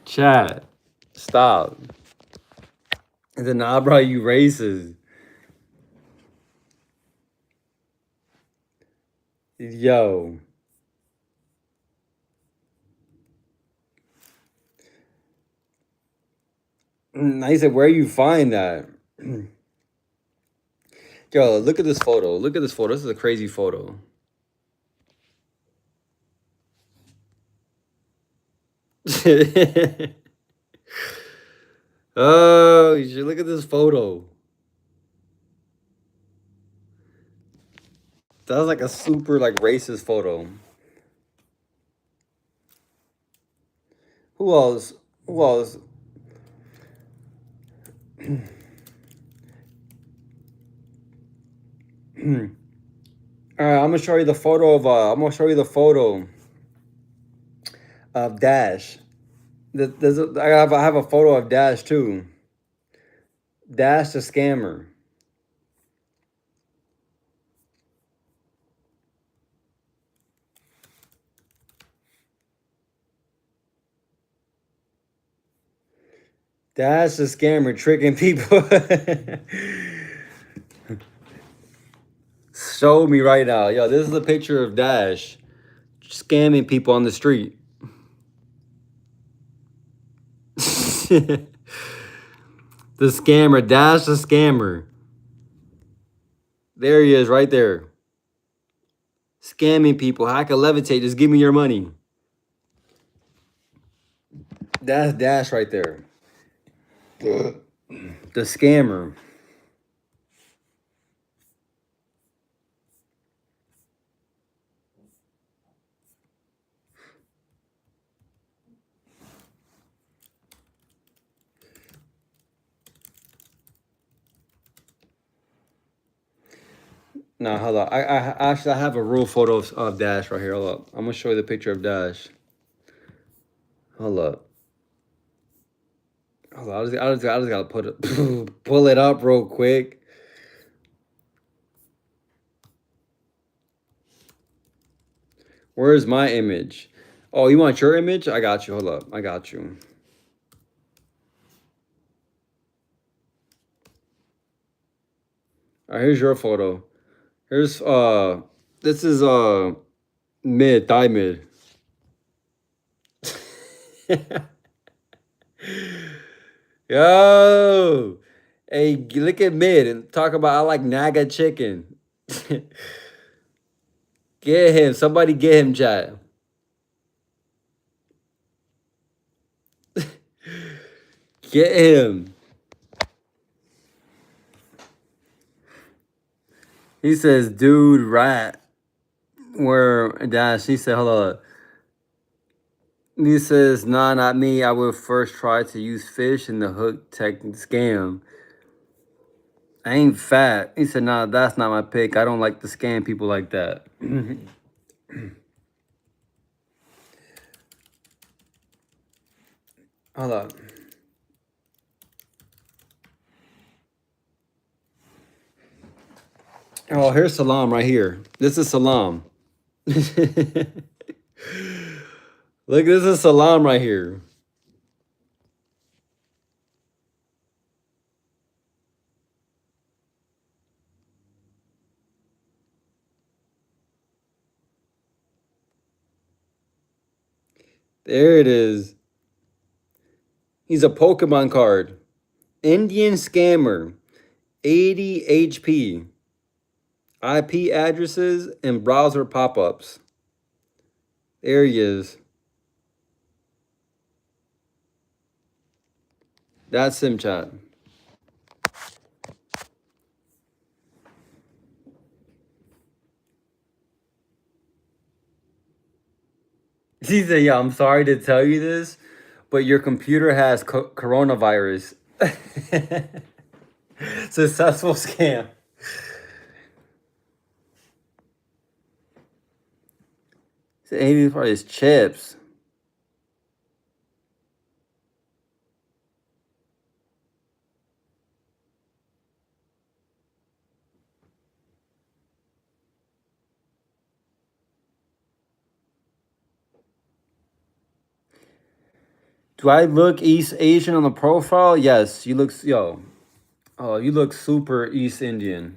Chat. Stop. And then, nah, bro, you racist. Yo. I said, where you find that? Yo, look at this photo. Look at this photo. This is a crazy photo. Oh, you should look at this photo. That was like a super like racist photo. Who else? Who else? All right, I'm gonna show you the photo of. I'm gonna show you the photo of Dash. I have a photo of Dash too. Dash the scammer. Dash the scammer tricking people. Show me right now. Yo, this is a picture of Dash scamming people on the street. The scammer, Dash the scammer. There he is right there. Scamming people. I can levitate. Just give me your money. That's Dash right there. The scammer. Nah, hold up. I actually I have a real photo of Dash right here. Hold up. I'm gonna show you the picture of Dash. Hold up. Hold on. I just gotta put it pull it up real quick. Where's my image? Oh, you want your image? I got you. Hold up. I got you. All right, here's your photo. Here's this is mid, thigh mid. Yo, hey, look at mid and talk about I like Naga chicken. Get him, somebody get him, chat. Get him. He says, dude, rat. Where Dash, he said, hold on. He says, nah, not me. I would first try to use fish in the hook tech scam. I ain't fat. He said, nah, that's not my pick. I don't like to scam people like that. Hold up. Oh, here's Salam right here. This is Salam. Look, this is Salam right here. There it is. He's a Pokemon card. Indian scammer. 80 HP. IP addresses and browser pop-ups. There he is. That's him, chat. He said, yeah, I'm sorry to tell you this, but your computer has coronavirus. Successful scam. So maybe for his chips. Do I look East Asian on the profile? Yes, you look, yo. Oh, you look super East Indian.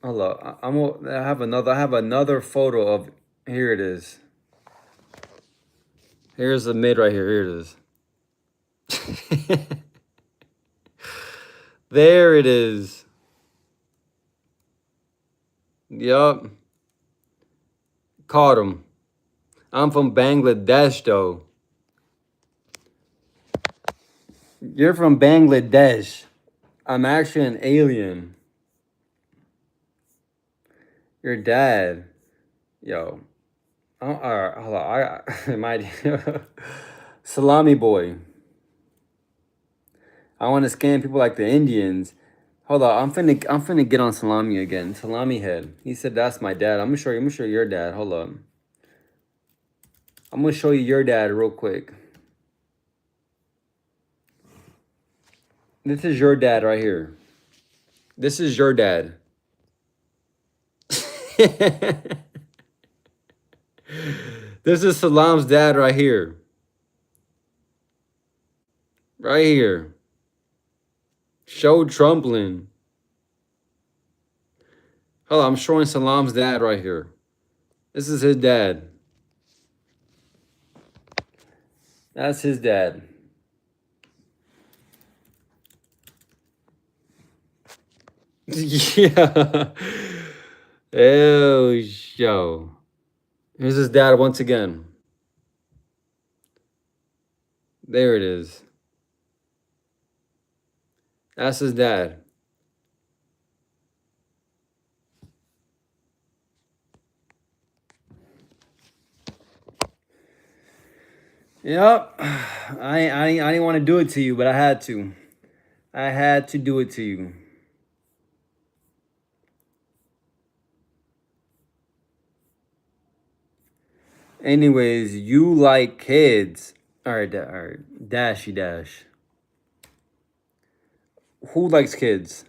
Hello, I have another photo of, here it is. Here's the mid right here. Here it is. There it is. Yup. Caught him. I'm from Bangladesh, though. You're from Bangladesh. I'm actually an alien. Your dad. Yo. Hold on. My salami boy. I want to scam people like the Indians. Hold on. I'm finna get on Salami again. Salami head. He said that's my dad. I'm gonna show you your dad. Hold up. I'm gonna show you your dad real quick. This is your dad right here. This is your dad. This is Salam's dad right here. Right here. Show Trumplin. Hold on, I'm showing Salam's dad right here. This is his dad. That's his dad. Yeah. Oh, yo. Here's his dad once again. There it is. That's his dad. Yep. I didn't want to do it to you, but I had to. I had to do it to you. Anyways, you like kids. All right, Dashy Dash. Who likes kids?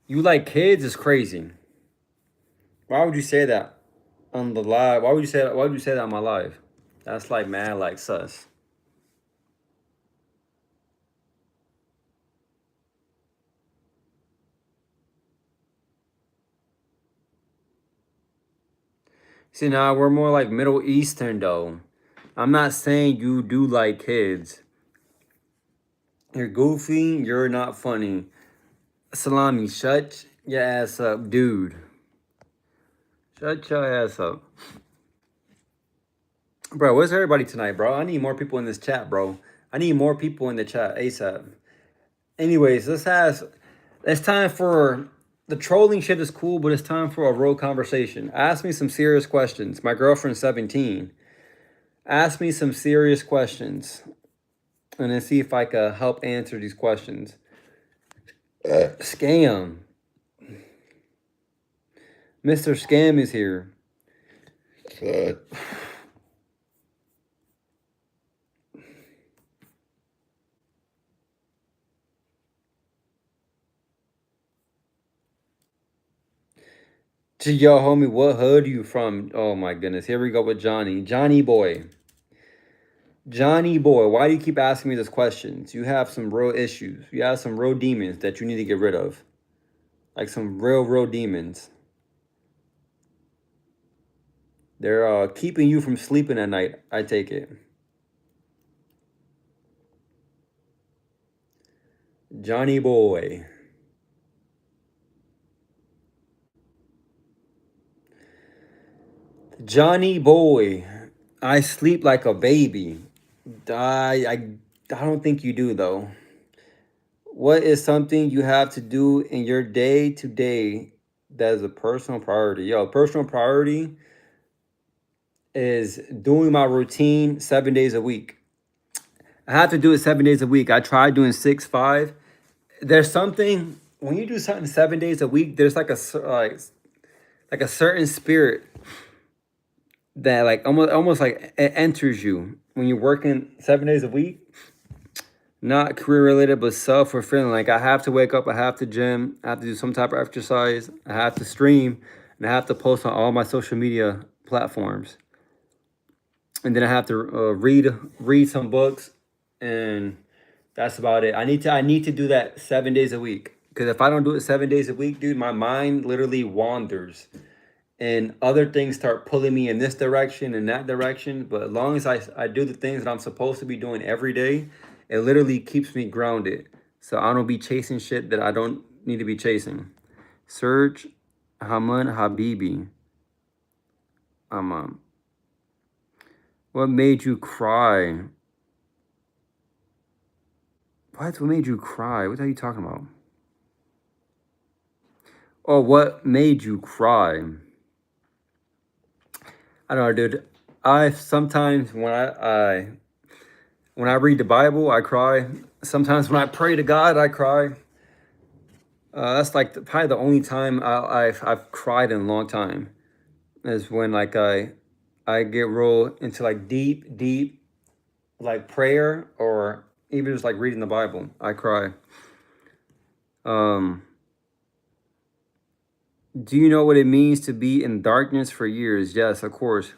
You like kids is crazy. Why would you say that on the live? Why would you say that? Why would you say that on my live? That's like mad, like sus. See, now we're more like Middle Eastern though. I'm not saying you do like kids. You're goofy. You're not funny. Salami, shut your ass up, dude. Shut your ass up. Bro, where's everybody tonight, bro? I need more people in this chat, bro. I need more people in the chat ASAP. Anyways, it's time for the trolling shit is cool, but it's time for a real conversation. Ask me some serious questions. My girlfriend's 17. Ask me some serious questions. And then see if I can help answer these questions. Scam. Mr. Scam is here. Good. Yo, homie, what hood are you from? Oh my goodness. Here we go with Johnny. Johnny boy. Johnny boy, why do you keep asking me these questions? You have some real issues. You have some real demons that you need to get rid of. Like some real demons. They're keeping you from sleeping at night, I take it. Johnny boy. Johnny boy. I sleep like a baby. I don't think you do though. What is something you have to do in your day to day that is a personal priority? Yo, personal priority is doing my routine 7 days a week. I have to do it 7 days a week. I tried doing 6, 5. There's something when you do something 7 days a week. There's like like a certain spirit that like almost like it enters you when you're working 7 days a week. Not career related, but self fulfilling. Like I have to wake up, I have to gym, I have to do some type of exercise, I have to stream, and I have to post on all my social media platforms. And then I have to read some books, and that's about it. I need to do that 7 days a week. Because if I don't do it 7 days a week, dude, my mind literally wanders, and other things start pulling me in this direction and that direction. But as long as I do the things that I'm supposed to be doing every day, it literally keeps me grounded. So I don't be chasing shit that I don't need to be chasing. Serge Hamad Habibi. Um, what made you cry? What made you cry? What are you talking about? Oh, what made you cry? I don't know, dude. I sometimes when I read the Bible, I cry. Sometimes when I pray to God, I cry. That's like probably the only time I've cried in a long time is when like I get real into like deep like prayer, or even just like reading the Bible. I cry. Um, do you know what it means to be in darkness for years? Yes, of course.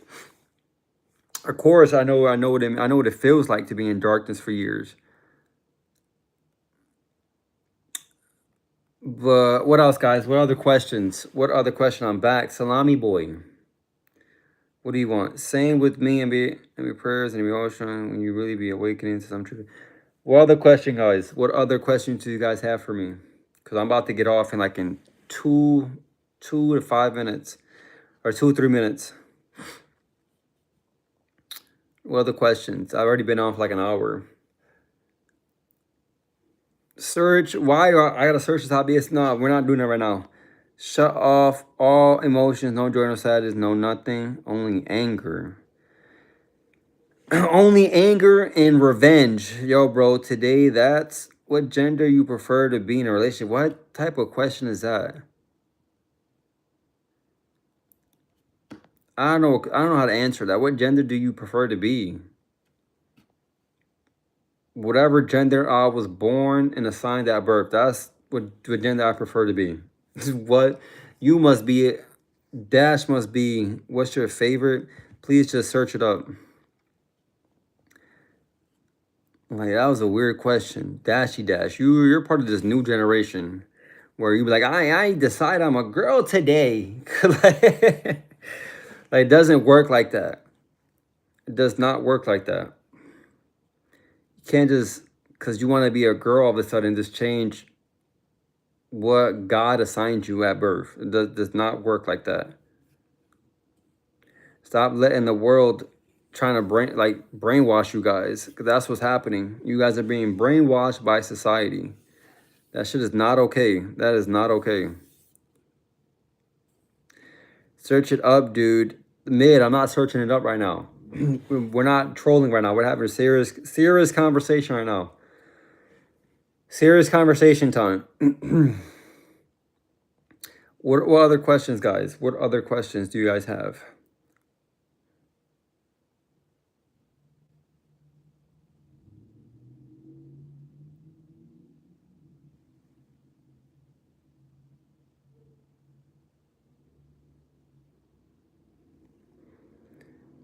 Of course, I know what it feels like to be in darkness for years. But what else, guys? What other questions? What other question? I'm back. Salami boy. What do you want? Same with me and be prayers and emotion when you really be awakening to some truth. What other question, guys? What other questions do you guys have for me? Because I'm about to get off in like in 2 to 5 minutes, or 2 or 3 minutes. What other questions? I've already been on for like an hour. Search. Why I gotta search this hobbyist? No, we're not doing that right now. Shut off all emotions. No joy, no sadness, no nothing. Only anger. Only anger and revenge. Yo, bro, today that's what gender you prefer to be in a relationship. What type of question is that? I don't know how to answer that. What gender do you prefer to be? Whatever gender I was born and assigned at birth. That's what gender I prefer to be. What you must be, dash must be, what's your favorite? Please just search it up. Like that was a weird question. Dashy dash. You're part of this new generation where you be like, I decide I'm a girl today. like it doesn't work like that. It does not work like that. You can't just because you want to be a girl all of a sudden just change what God assigned you at birth. It does not work like that. Stop letting the world trying to brainwash you guys. Cause that's what's happening. You guys are being brainwashed by society. That shit is not okay. That is not okay. Search it up, dude. Mid, I'm not searching it up right now. We're not trolling right now. We're having a serious conversation right now. Serious conversation time. What other questions, guys? What other questions do you guys have?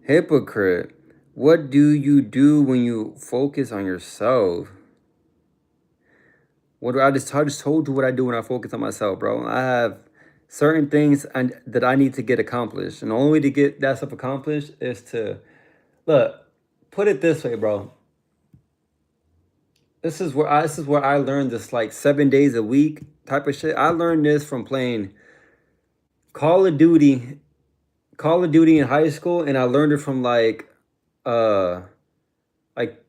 Hypocrite. What do you do when you focus on yourself? What do I just told you what I do when I focus on myself, bro. I have certain things that I need to get accomplished. And the only way to get that stuff accomplished is to look, put it this way, bro. This is where I learned this like 7 days a week type of shit. I learned this from playing Call of Duty, Call of Duty in high school, and I learned it from uh like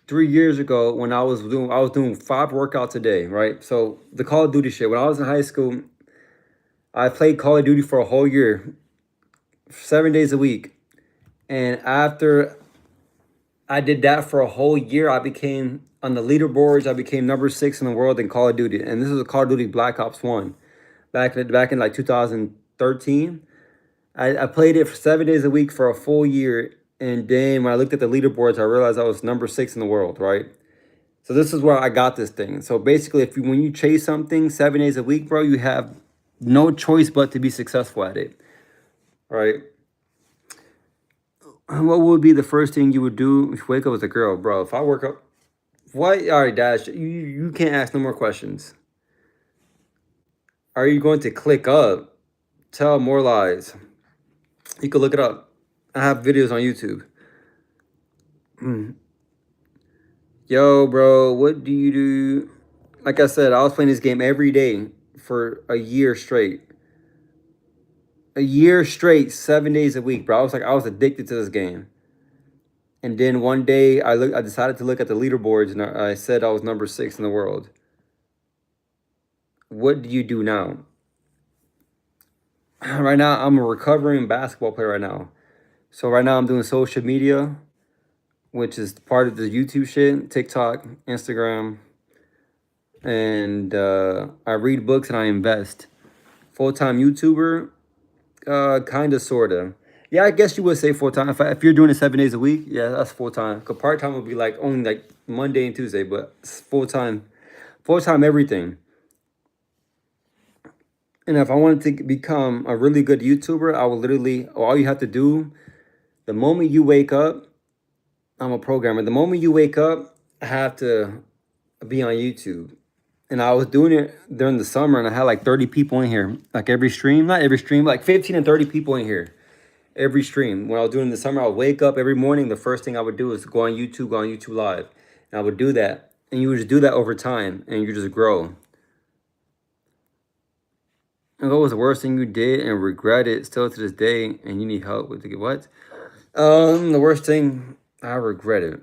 3 years ago when I was doing 5 workouts a day, right? So the Call of Duty shit. When I was in high school, I played Call of Duty for a whole year, 7 days a week. And after I did that for a whole year, I became on the leaderboards. I became number 6 in the world in Call of Duty, and this was a Call of Duty Black Ops One, back in like 2013. I played it for 7 days a week for a full year, and then when I looked at the leaderboards, I realized I was number 6 in the world, right? So this is where I got this thing. So basically, when you chase something 7 days a week, bro, you have no choice but to be successful at it, right? What would be the first thing you would do if you wake up as a girl, bro? If I work up, what? All right, Dash, you can't ask no more questions. Are you going to click up? Tell more lies. You can look it up. I have videos on YouTube. Yo, bro, what do you do? Like I said, I was playing this game every day for a year straight. A year straight, 7 days a week, bro. I was addicted to this game. And then one day I decided to look at the leaderboards and I said I was number 6 in the world. What do you do now? Right now, I'm a recovering basketball player right now. So right now I'm doing social media, which is part of the YouTube shit, TikTok, Instagram, and I read books and I invest. Full-time YouTuber, kind of, sort of. Yeah, I guess you would say full-time. If you're doing it 7 days a week, yeah, that's full-time. Because part-time would be like only like Monday and Tuesday, but it's full-time, full-time everything. And if I wanted to become a really good YouTuber, I would literally, all you have to do, the moment you wake up, I'm a programmer. The moment you wake up, I have to be on YouTube. And I was doing it during the summer and I had like 30 people in here. Like every stream, not every stream, like 15 and 30 people in here. Every stream. When I was doing it in the summer, I would wake up every morning. The first thing I would do is go on YouTube Live. And I would do that. And you would just do that over time and you just grow. And what was the worst thing you did and regret it still to this day and you need help with it? What? The worst thing I regret it.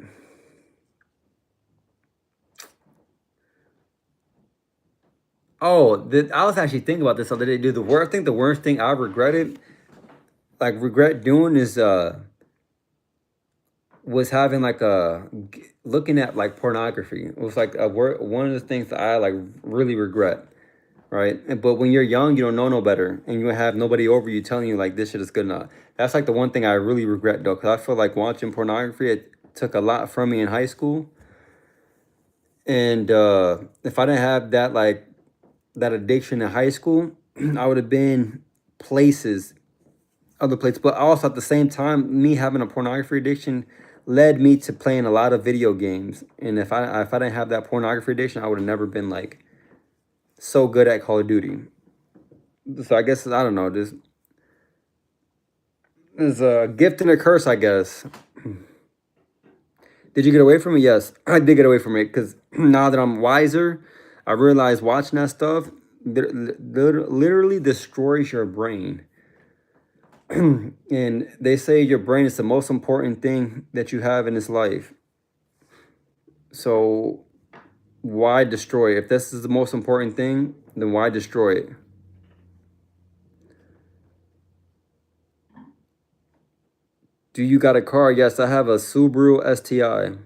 Oh, I was actually thinking about this the other day, dude. I think the worst thing I regretted, like regret doing, is was having like looking at like pornography. It was like one of the things that I like really regret, right? But when you're young, you don't know no better, and you have nobody over you telling you like this shit is good enough. That's like the one thing I really regret though, because I feel like watching pornography, it took a lot from me in high school, and if I didn't have that addiction in high school, I would have been places, other places. But also at the same time, me having a pornography addiction led me to playing a lot of video games. And if I didn't have that pornography addiction, I would have never been like so good at Call of Duty. So I guess I don't know. This is a gift and a curse, I guess. Did you get away from it? Yes, I did get away from it because now that I'm wiser, I realize watching that stuff literally destroys your brain. And they say your brain is the most important thing that you have in this life. So why destroy it? If this is the most important thing, then why destroy it? Do you got a car? Yes, I have a Subaru STI.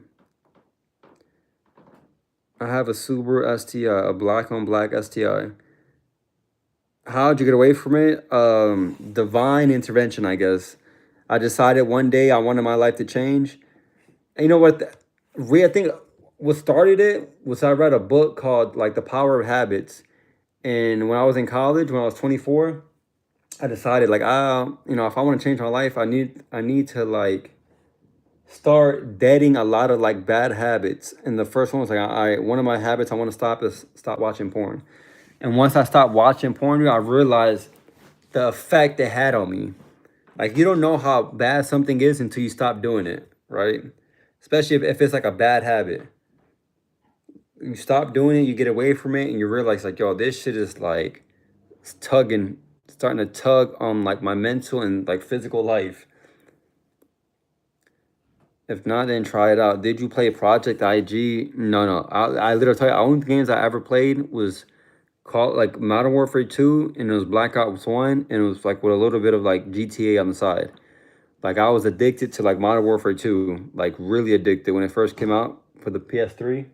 I have a Subaru STI, a black on black STI. How'd you get away from it? Divine intervention, I guess. I decided one day I wanted my life to change. And you know what? I think what started it was I read a book called like The Power of Habits. And when I was in college, when I was 24, I decided like, if I want to change my life, I need to like start deading a lot of like bad habits. And the first one was like, all right, one of my habits I want to stop is stop watching porn. And once I stopped watching porn, dude, I realized the effect it had on me. Like you don't know how bad something is until you stop doing it, right? Especially if it's like a bad habit. You stop doing it, you get away from it, and you realize like, yo, this shit is like it's tugging, starting to tug on like my mental and like physical life. If not, then try it out. Did you play Project IG? No, no. I literally tell you, the only games I ever played was called like Modern Warfare 2, and it was Black Ops 1, and it was like with a little bit of like GTA on the side. Like I was addicted to like Modern Warfare 2, like really addicted when it first came out for the PS3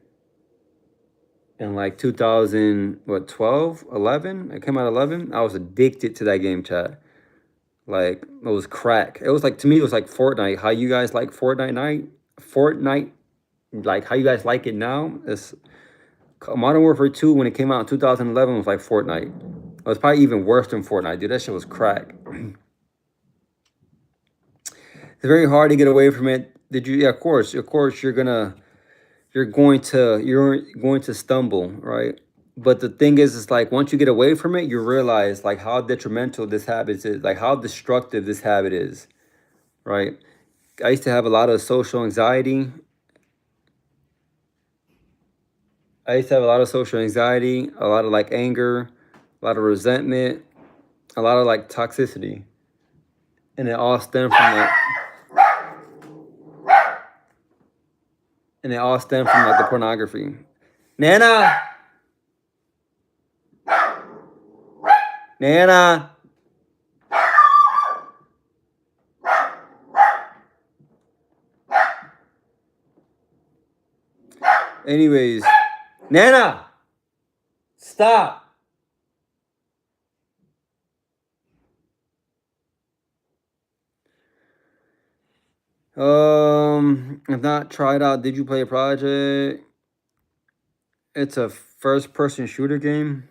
in like 2000, what, 12, 11? It came out 11. I was addicted to that game, chat. Like it was crack. It was like to me, it was like Fortnite. How you guys like Fortnite night? Fortnite, like how you guys like it now? It's Modern Warfare 2 when it came out in 2011 was like Fortnite. It was probably even worse than Fortnite, dude. That shit was crack. It's very hard to get away from it. Did you? Yeah, of course, you're going to stumble, right? But the thing is like once you get away from it, you realize like how detrimental this habit is, like how destructive this habit is, right? I used to have a lot of social anxiety. I used to have a lot of social anxiety, a lot of like anger, a lot of resentment, a lot of like toxicity, and it all stemmed from like, the pornography. Nana, Nana. Anyways, Nana, stop. If not, try it out. Did you play a project? It's a first-person shooter game.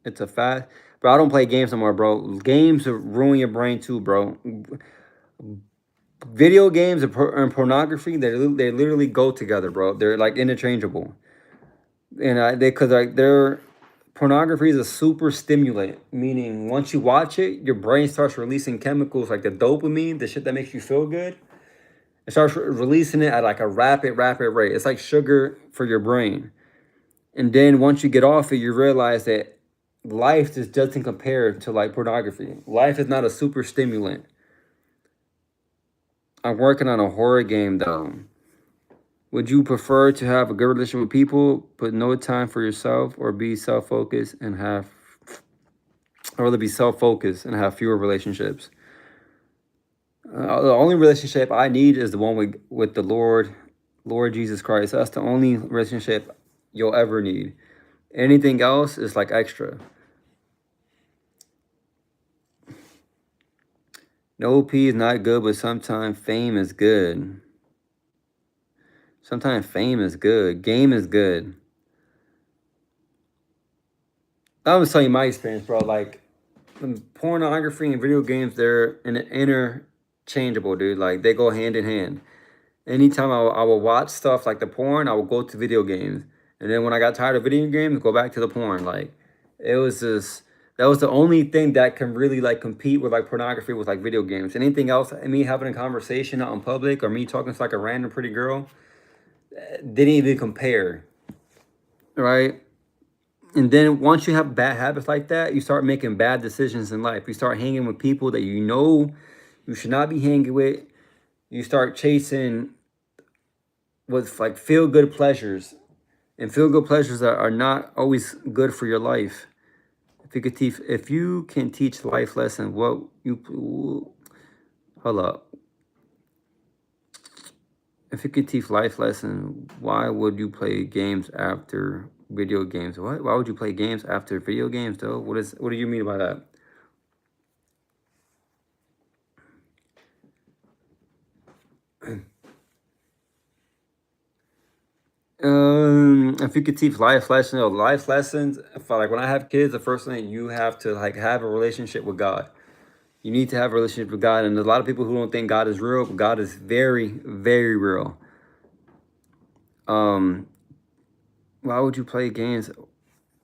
It's a fast, bro. I don't play games no more, bro. Games ruin your brain too, bro. Video games and pornography, they literally go together, bro. They're like interchangeable, and they because like they're pornography is a super stimulant, meaning once you watch it, your brain starts releasing chemicals like the dopamine, the shit that makes you feel good. It starts releasing it at like a rapid rate. It's like sugar for your brain. And then once you get off it, you realize that life just doesn't compare to like pornography. Life is not a super stimulant. I'm working on a horror game though. Would you prefer to have a good relationship with people, but no time for yourself, or be self-focused and have, or rather be self-focused and have fewer relationships? The only relationship I need is the one with the Lord Jesus Christ. That's the only relationship you'll ever need. Anything else is like extra. No OP is not good, but sometimes fame is good. Sometimes fame is good. Game is good. I'm just telling you my experience, bro. Like, pornography and video games, they're interchangeable, dude. Like, they go hand in hand. Anytime I will watch stuff like the porn, I will go to video games. And then when I got tired of video games, go back to the porn. Like, it was just, that was the only thing that can really like compete with like pornography with like video games. Anything else, me having a conversation out in public or me talking to like a random pretty girl, didn't even compare, right? And then once you have bad habits like that, you start making bad decisions in life. You start hanging with people that you know you should not be hanging with. You start chasing with like feel good pleasures, and feel good pleasures are not always good for your life. If you can teach life lesson, what you hold up. If you could teach life lesson, why would you play games after video games? What? Why would you play games after video games, though? What do you mean by that? If you could teach life lessons, if, like when I have kids, the first thing you have to like have a relationship with God. You need to have a relationship with God. And there's a lot of people who don't think God is real, but God is very, very real. Why would you play games?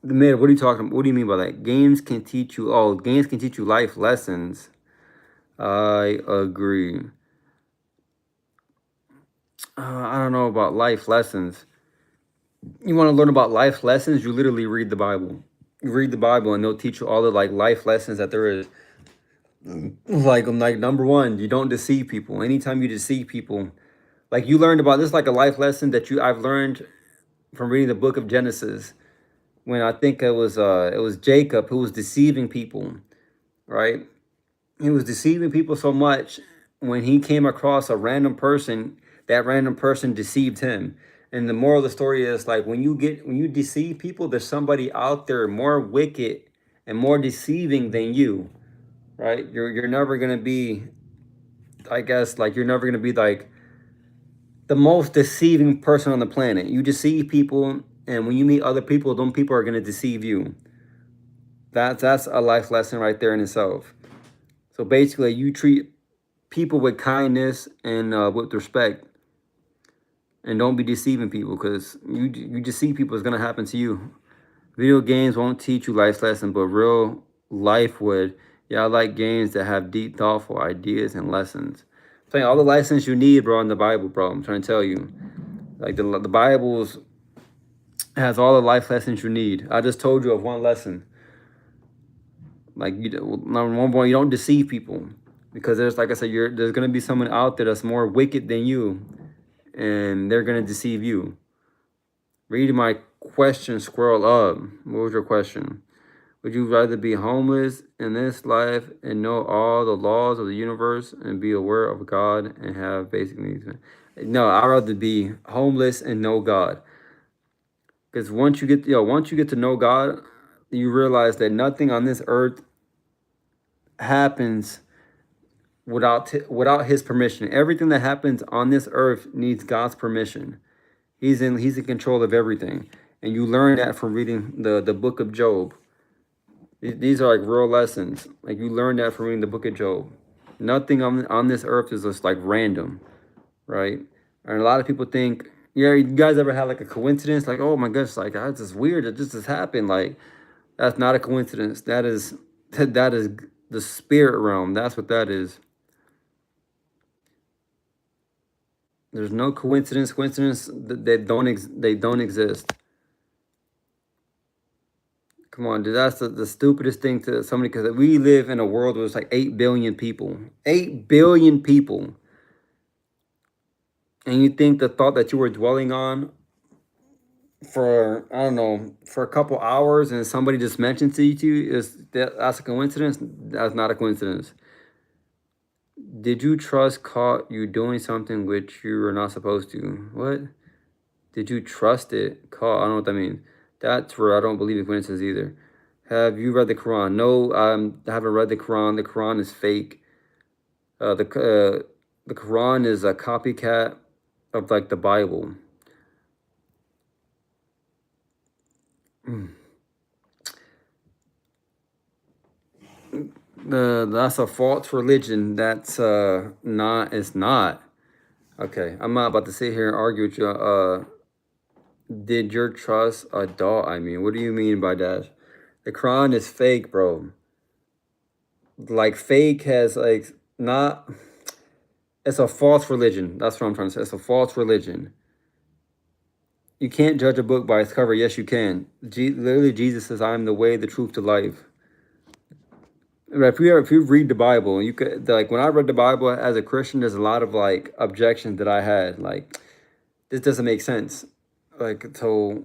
Man, what are you talking about? What do you mean by that? Games can teach you, oh, games can teach you life lessons. I agree. I don't know about life lessons. You want to learn about life lessons? You literally read the Bible. You read the Bible, and they'll teach you all the like life lessons that there is. Like number one, you don't deceive people. Anytime you deceive people, like you learned about this, like a life lesson that I've learned from reading the book of Genesis. When I think it was Jacob who was deceiving people, right? He was deceiving people so much when he came across a random person, that random person deceived him. And the moral of the story is like when you deceive people, there's somebody out there more wicked and more deceiving than you, right? You're never gonna be, I guess, like you're never gonna be like the most deceiving person on the planet. You deceive people, and when you meet other people, those people are gonna deceive you. That's a life lesson right there in itself. So basically, you treat people with kindness and with respect, and don't be deceiving people because you deceive people is gonna happen to you. Video games won't teach you life lessons, but real life would. Yeah, I like games that have deep, thoughtful ideas and lessons. I'm telling you, all the lessons you need, bro, in the Bible, bro. I'm trying to tell you, like the Bible's has all the life lessons you need. I just told you of one lesson. Like number one point, you don't deceive people because there's, like I said, there's gonna be someone out there that's more wicked than you, and they're gonna deceive you. Read my question, scroll up. What was your question? Would you rather be homeless in this life and know all the laws of the universe and be aware of God and have basic needs? No, I'd rather be homeless and know God. Because once you get to know God, you realize that nothing on this earth happens without his permission. Everything that happens on this earth needs God's permission. He's in control of everything. And you learn that from reading the book of Job. These are like real lessons. Like you learn that from reading the book of Job. Nothing on this earth is just like random, right? And a lot of people think, yeah, you guys ever had like a coincidence? Like, oh my gosh, like that's just weird. It just happened. Like, that's not a coincidence. That is the spirit realm. That's what that is. There's no coincidence. They don't exist. Come on, dude. That's the stupidest thing to somebody, because we live in a world where it's like 8 billion people. 8 billion people. And you think the thought that you were dwelling on for, I don't know, for a couple hours and somebody just mentioned to you that's a coincidence? That's not a coincidence. Did you trust caught you doing something which you were not supposed to? What? Did you trust it caught? I don't know what that means. That's where I don't believe in coincidences either. Have you read the Quran? No, I haven't read the Quran. The Quran is fake. The Quran is a copycat of like the Bible. That's a false religion. That's not. It's not. Okay, I'm not about to sit here and argue with you. Did your trust adult? I mean, what do you mean by that? The Quran is fake, bro. Like fake has like not. It's a false religion. That's what I'm trying to say. It's a false religion. You can't judge a book by its cover. Yes, you can. Literally, Jesus says, "I am the way, the truth, to life." If you read the Bible, you could like when I read the Bible as a Christian, there's a lot of like objections that I had. Like, this doesn't make sense. Like, so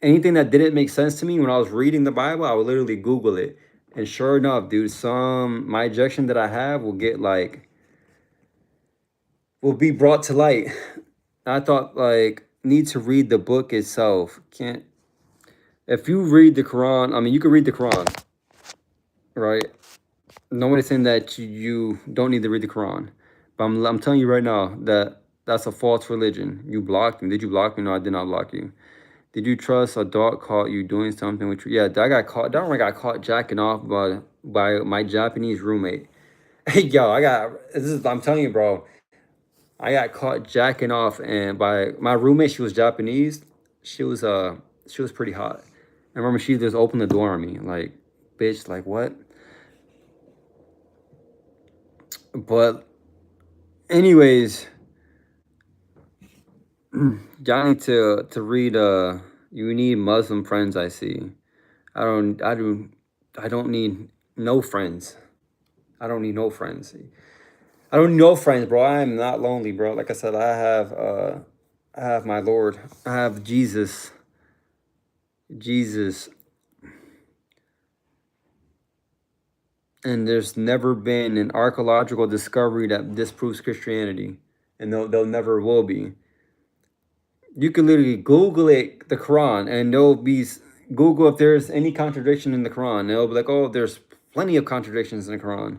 anything that didn't make sense to me when I was reading the Bible, I would literally Google it. And sure enough, dude, my objection that I have will be brought to light. I thought like need to read the book itself. Can't If you read the Quran, I mean you can read the Quran, right? Nobody's saying that you don't need to read the Quran. But I'm telling you right now that that's a false religion. You blocked me. Did you block me? No, I did not block you. Did you trust a dog caught you doing something which, yeah, that got caught. That one got caught jacking off by my Japanese roommate. Hey, yo, I'm telling you, bro, I got caught jacking off, and by my roommate, she was Japanese. She was, she was pretty hot. I remember she just opened the door on me, like, bitch, like, what? But, anyways, y'all need to read, you need Muslim friends, I see. I don't need no friends. I don't need no friends. I don't need no friends, bro. I am not lonely, bro. Like I said, I have my Lord. I have Jesus. Jesus. And there's never been an archaeological discovery that disproves Christianity. And they'll never will be. You can literally Google it, the Quran, and there'll be Google if there's any contradiction in the Quran. And it'll be like, oh, there's plenty of contradictions in the Quran.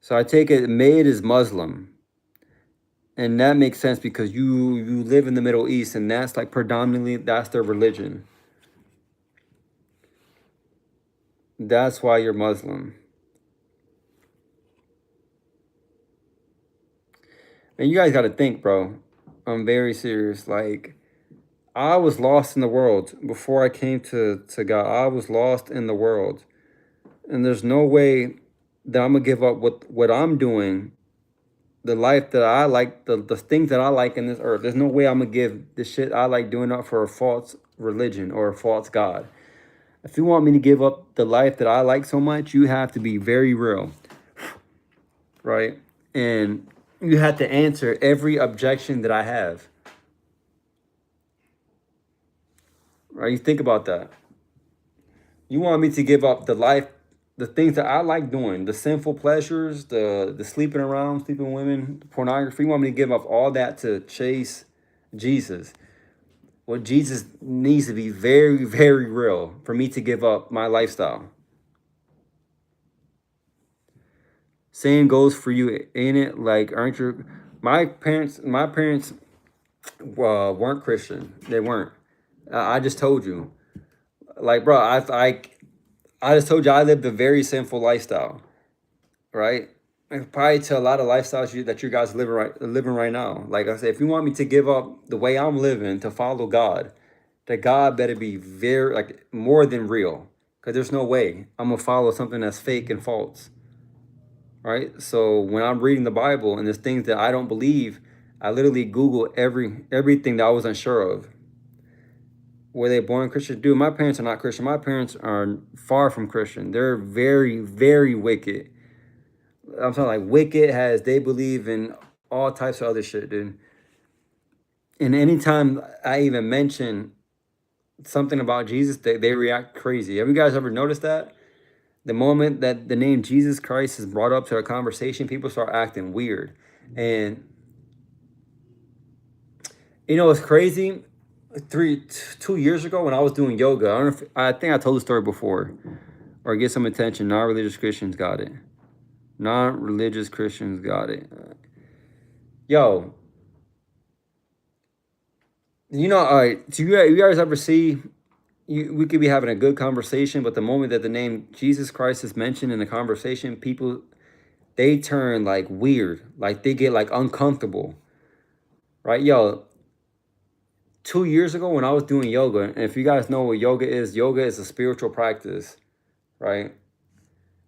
So I take it Maid is Muslim. And that makes sense because you live in the Middle East, and that's like predominantly that's their religion. That's why you're Muslim. And you guys got to think, bro. I'm very serious. Like, I was lost in the world before I came to God. I was lost in the world. And there's no way that I'm going to give up what I'm doing, the life that I like, the things that I like in this earth. There's no way I'm going to give the shit I like doing up for a false religion or a false God. If you want me to give up the life that I like so much, you have to be very real, right? And you have to answer every objection that I have, right? You think about that. You want me to give up the life, the things that I like doing, the sinful pleasures, the sleeping around, sleeping with women, the pornography. You want me to give up all that to chase Jesus? Well, Jesus needs to be very, very real for me to give up my lifestyle. Same goes for you, ain't it? Like, aren't your my parents weren't Christian. They weren't. I just told you. Like, bro, I just told you I lived a very sinful lifestyle, right? And probably to a lot of lifestyles that you guys living right now. Like I said, if you want me to give up the way I'm living to follow God, that God better be very like more than real. Cause there's no way I'm gonna follow something that's fake and false. Right? So when I'm reading the Bible and there's things that I don't believe, I literally Google everything that I was unsure of. Were they born Christian? Dude, my parents are not Christian. My parents are far from Christian. They're very, very wicked. I'm talking like wicked has they believe in all types of other shit, dude. And anytime I even mention something about Jesus, they react crazy. Have you guys ever noticed that? The moment that the name Jesus Christ is brought up to a conversation, people start acting weird. And you know, it's crazy. 2 years ago when I was doing yoga, I don't know if, I think I told the story before, or get some attention. Non-religious Christians got it. Non-religious Christians got it. Yo, you know, all right. Do you guys ever see? We could be having a good conversation, but the moment that the name Jesus Christ is mentioned in the conversation, people they turn like weird, like they get like uncomfortable, right? Yo, 2 years ago when I was doing yoga, and if you guys know what yoga is a spiritual practice, right?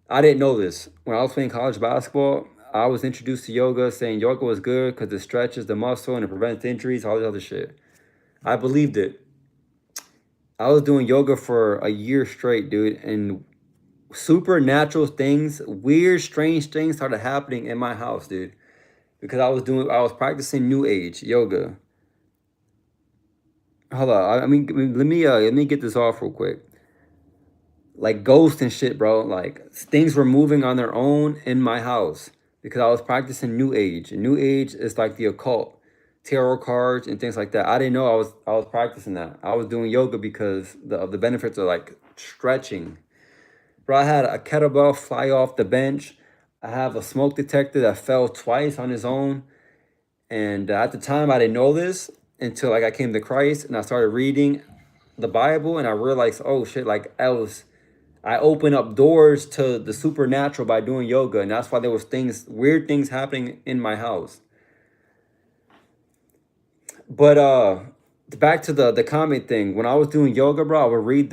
I didn't know this. When I was playing college basketball, I was introduced to yoga saying yoga was good because it stretches the muscle and it prevents injuries, all this other shit. I believed it. I was doing yoga for a year straight, dude, and supernatural things, weird, strange things started happening in my house, dude. Because I was practicing New Age yoga. Hold on, I mean, let me get this off real quick. Like ghosts and shit, bro. Like things were moving on their own in my house because I was practicing New Age. And New Age is like the occult, tarot cards and things like that. I didn't know I was practicing that. I was doing yoga because of the benefits of like stretching. Bro, I had a kettlebell fly off the bench. I have a smoke detector that fell twice on his own. And at the time, I didn't know this until like I came to Christ and I started reading the Bible and I realized, oh shit, like I was I open up doors to the supernatural by doing yoga, and that's why there was things, weird things happening in my house. But back to the comment thing. When I was doing yoga, bro, I would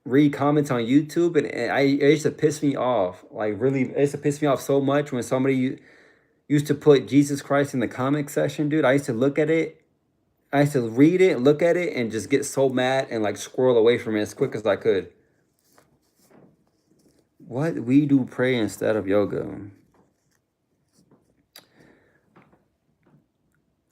read comments on YouTube, and it used to piss me off. Like really, it used to piss me off so much when somebody used to put Jesus Christ in the comment section, dude. I used to look at it. I used to read it, look at it, and just get so mad and like squirrel away from it as quick as I could. What we do pray instead of yoga.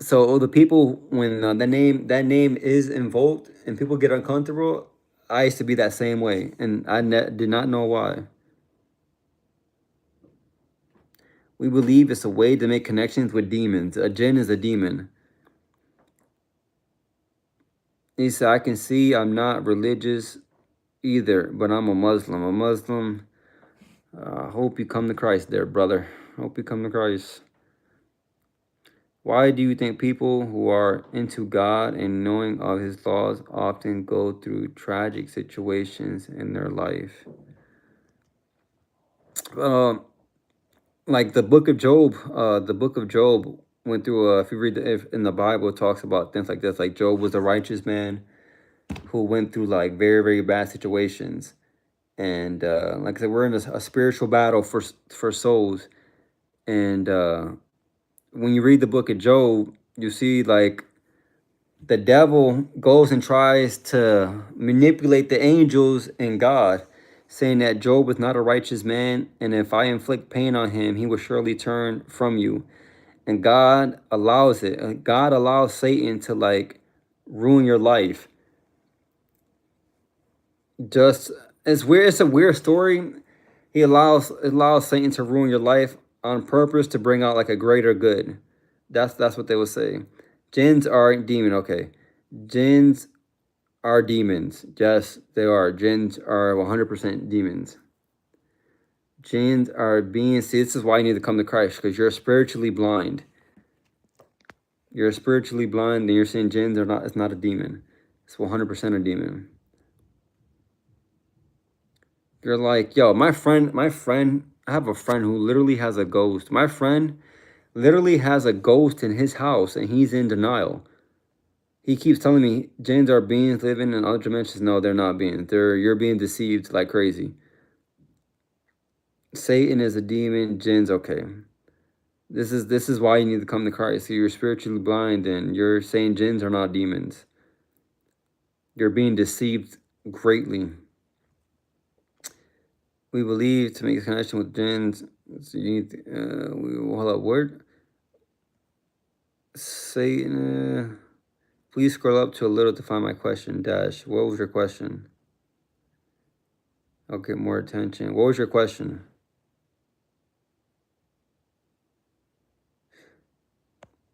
So the people when that name is invoked and people get uncomfortable, I used to be that same way, and did not know why. We believe it's a way to make connections with demons. A jinn is a demon. He said, I can see I'm not religious either, but I'm a Muslim. A Muslim. Hope you come to Christ there, brother. Hope you come to Christ. Why do you think people who are into God and knowing of his laws often go through tragic situations in their life? Uh, like the book of Job went through, if you read if in the Bible, it talks about things like this. Like Job was a righteous man who went through like very, very bad situations. And like I said, we're in a spiritual battle for souls. And when you read the book of Job, you see like the devil goes and tries to manipulate the angels and God, saying that Job was not a righteous man, and if I inflict pain on him, he will surely turn from you. And God allows it. God allows Satan to like ruin your life. Just it's weird. It's a weird story. He allows Satan to ruin your life on purpose to bring out like a greater good. That's what they would say. Jinns aren't demon. Okay, jinns are demons. Yes, they are. Jinns are 100% demons. Jinns are beings. See, this is why you need to come to Christ, because you're spiritually blind. You're spiritually blind, and you're saying jinns are not. It's not a demon. It's 100% a demon. You're like, yo, my friend. I have a friend who literally has a ghost. My friend literally has a ghost in his house, and he's in denial. He keeps telling me jinns are beings living in other dimensions. No, they're not beings. You're being deceived like crazy. Satan is a demon. Jinns, okay. This is why you need to come to Christ. So you're spiritually blind, and you're saying jinns are not demons. You're being deceived greatly. We believe to make a connection with jinns. So you need hold up. Word. Satan. Please scroll up to a little to find my question. Dash. What was your question? I'll get more attention. What was your question?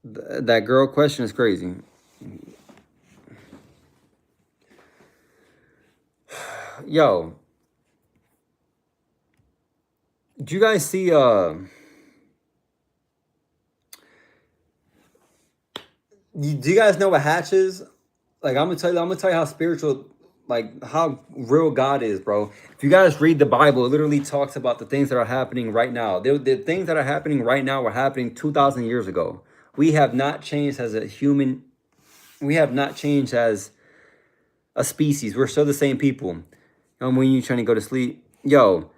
That girl question is crazy. Yo, do you guys see do you guys know what hatch is? Like I'm gonna tell you how spiritual, like how real God is, bro. If you guys read the Bible, it literally talks about the things that are happening right now. The things that are happening right now were happening 2,000 years ago. We have not changed as a human. We have not changed as a species. We're still the same people. When you trying to go to sleep, yo.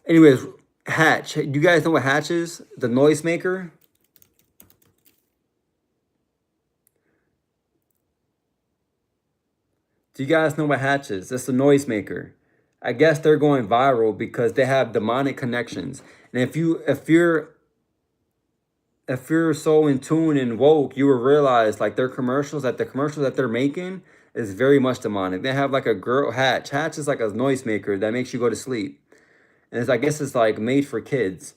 Anyways, hatch. Do you guys know what hatch is? The noisemaker. Do you guys know what hatch is? It's a noisemaker. I guess they're going viral because they have demonic connections. And if you're so in tune and woke, you will realize like their commercials, that the commercials that they're making is very much demonic. They have like a girl hatch. Hatch is like a noisemaker that makes you go to sleep. And I guess it's like made for kids.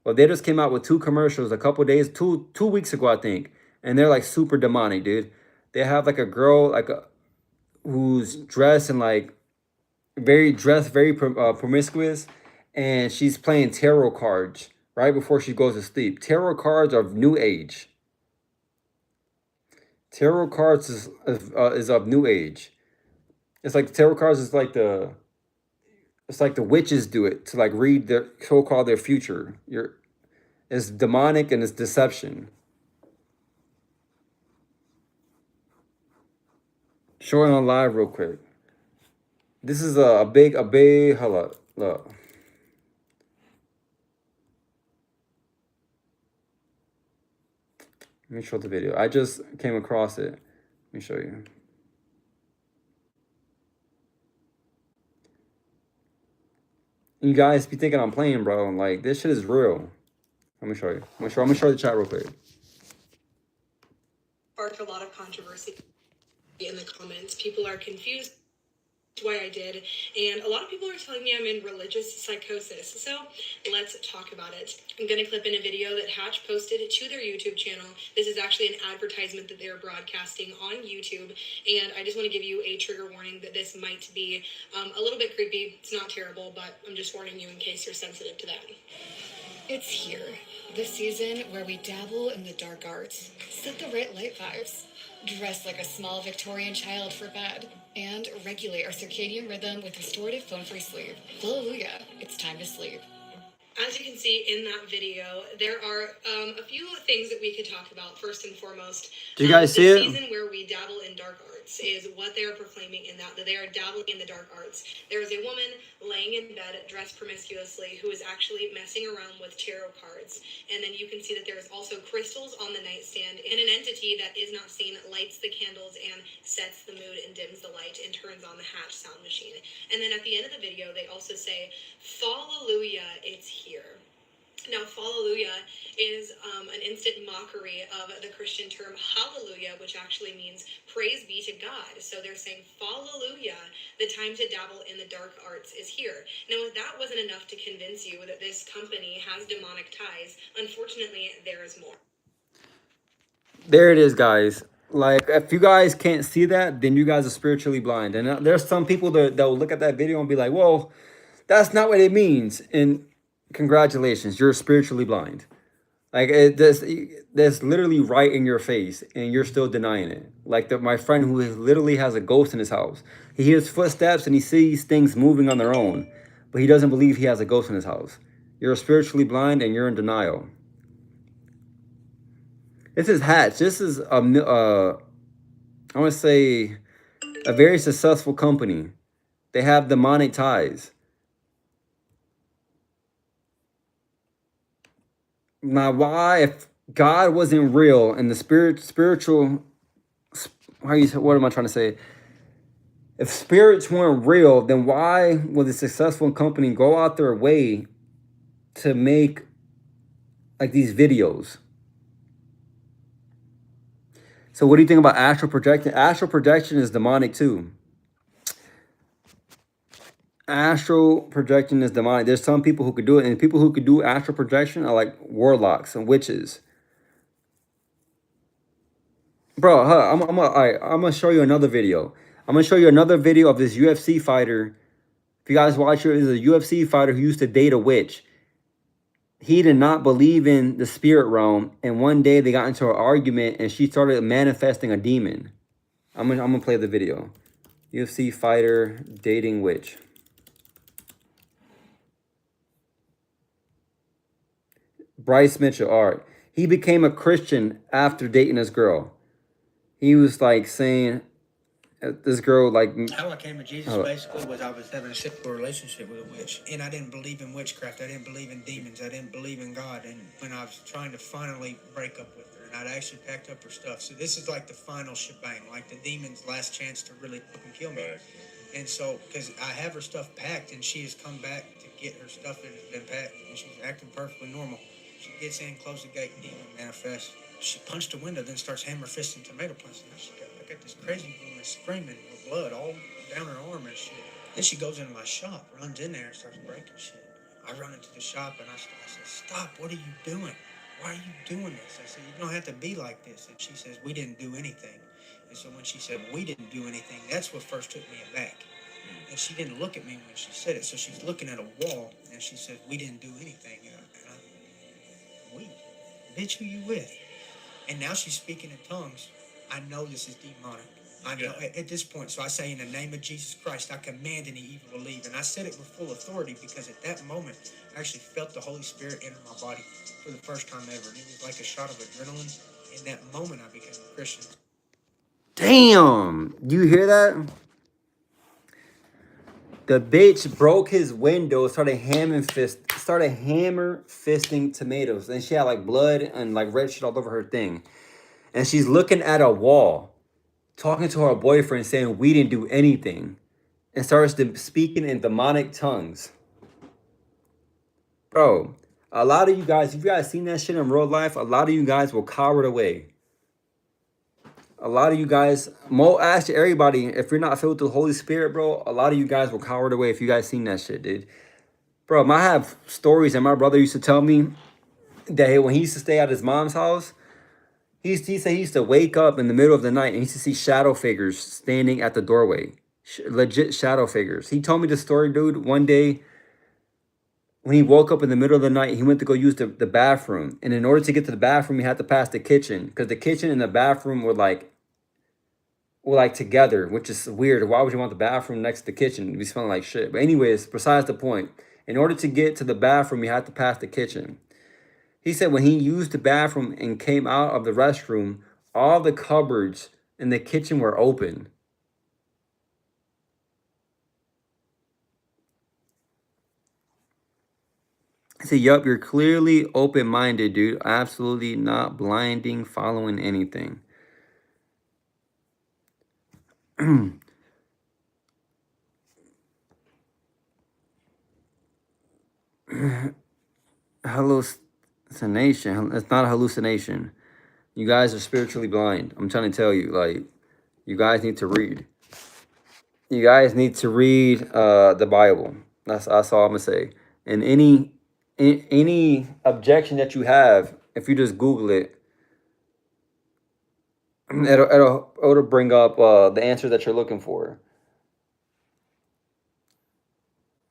Well, they just came out with two commercials a couple days, two weeks ago, I think. And they're like super demonic, dude. They have like a girl who's dressed in like very promiscuous, and she's playing tarot cards right before she goes to sleep. Tarot cards are of new age. Tarot cards is of new age. It's like tarot cards is like It's like the witches do it to like read their so-called their future. It's demonic and it's deception. Show it on live real quick. This is a big hold up, look. Let me show the video. I just came across it. Let me show you. You guys be thinking I'm playing, bro. Like, this shit is real. Let me show you. I'm gonna show the chat real quick. Sparked a lot of controversy in the comments. People are confused why I did, and a lot of people are telling me I'm in religious psychosis, so let's talk about it. I'm going to clip in a video that Hatch posted to their YouTube channel. This is actually an advertisement that they're broadcasting on YouTube, and I just want to give you a trigger warning that this might be a little bit creepy. It's not terrible, but I'm just warning you in case you're sensitive to that. It's here, the season where we dabble in the dark arts, set the right light vibes, dress like a small Victorian child for bed, and regulate our circadian rhythm with restorative phone-free sleep. Hallelujah, it's time to sleep. As you can see in that video, there are a few things that we could talk about. First and foremost, do you guys see it? The season where we dabble in dark arts is what they are proclaiming in that they are dabbling in the dark arts. There is a woman laying in bed dressed promiscuously who is actually messing around with tarot cards. And then you can see that there is also crystals on the nightstand, and an entity that is not seen lights the candles and sets the mood and dims the light and turns on the Hatch sound machine. And then at the end of the video, they also say, "Hallelujah, it's here." Now, hallelujah is an instant mockery of the Christian term hallelujah, which actually means praise be to God. So they're saying, hallelujah, the time to dabble in the dark arts is here. Now, if that wasn't enough to convince you that this company has demonic ties, unfortunately, there is more. There it is, guys. Like, if you guys can't see that, then you guys are spiritually blind. And there's some people that will look at that video and be like, well, that's not what it means. And congratulations, you're spiritually blind. Like, that's literally right in your face, and you're still denying it. Like my friend who literally has a ghost in his house. He hears footsteps and he sees things moving on their own, but he doesn't believe he has a ghost in his house. You're spiritually blind and you're in denial. This is Hatch. This is I want to say a very successful company. They have demonic ties. Now, why, if God wasn't real and the spiritual, what am I trying to say? If spirits weren't real, then why would a successful company go out their way to make like these videos? So what do you think about astral projection? Astral projection is demonic too. Astral projection is demonic. There's some people who could do it, and people who could do astral projection are like warlocks and witches. Bro, I'm gonna show you another video. I'm gonna show you another video of this UFC fighter. If you guys watch it, there's a UFC fighter who used to date a witch. He did not believe in the spirit realm, and one day they got into an argument, and she started manifesting a demon. I'm gonna play the video. UFC fighter dating witch. Bryce Mitchell, all right. He became a Christian after dating this girl. He was like saying, this girl, like, how I came to Jesus basically was I was having a sexual relationship with a witch, and I didn't believe in witchcraft. I didn't believe in demons. I didn't believe in God. And when I was trying to finally break up with her, and I'd actually packed up her stuff. So this is like the final shebang, like the demon's last chance to really fucking kill me. Right. And so, because I have her stuff packed, and she has come back to get her stuff that has been packed, and she's acting perfectly normal. She gets in, closes the gate, demon manifests. She punched a window, then starts hammer fisting tomato plants. I got this crazy woman screaming with blood all down her arm and shit. Then she goes into my shop, runs in there, and starts breaking shit. I run into the shop and I said, "Stop! What are you doing? Why are you doing this?" I said, "You don't have to be like this." And she says, "We didn't do anything." And so when she said, "We didn't do anything," that's what first took me aback. And she didn't look at me when she said it. So she's looking at a wall and she said, "We didn't do anything." We? Bitch, who you with? And now she's speaking in tongues. I know this is demonic. I know at this point, so I say, in the name of Jesus Christ, I command any evil to leave. And I said it with full authority because at that moment, I actually felt the Holy Spirit enter my body for the first time ever. And it was like a shot of adrenaline. In that moment, I became a Christian. Damn. You hear that? The bitch broke his window, started hammer fisting tomatoes. And she had like blood and like red shit all over her thing. And she's looking at a wall, talking to her boyfriend, saying, "We didn't do anything." And starts speaking in demonic tongues. Bro, a lot of you guys, if you guys seen that shit in real life, a lot of you guys will cower away. A lot of you guys, actually everybody, if you're not filled with the Holy Spirit, bro, a lot of you guys will cower away if you guys seen that shit, dude. Bro, I have stories that my brother used to tell me that when he used to stay at his mom's house, he said he used to wake up in the middle of the night and he used to see shadow figures standing at the doorway. Legit shadow figures. He told me the story, dude, one day when he woke up in the middle of the night, he went to go use the bathroom. And in order to get to the bathroom, he had to pass the kitchen because the kitchen and the bathroom were like together, which is weird. Why would you want the bathroom next to the kitchen? It'd be smelling like shit. But anyways, besides the point, in order to get to the bathroom, you had to pass the kitchen. He said when he used the bathroom and came out of the restroom, all the cupboards in the kitchen were open. I said, yup, you're clearly open-minded, dude. Absolutely not blinding, following anything. Hallucination. It's not a hallucination. You guys are spiritually blind. I'm trying to tell you, like, you guys need to read. You guys need to read the Bible. That's all I'm gonna say. And any objection that you have, if you just Google it, it'll bring up the answer that you're looking for.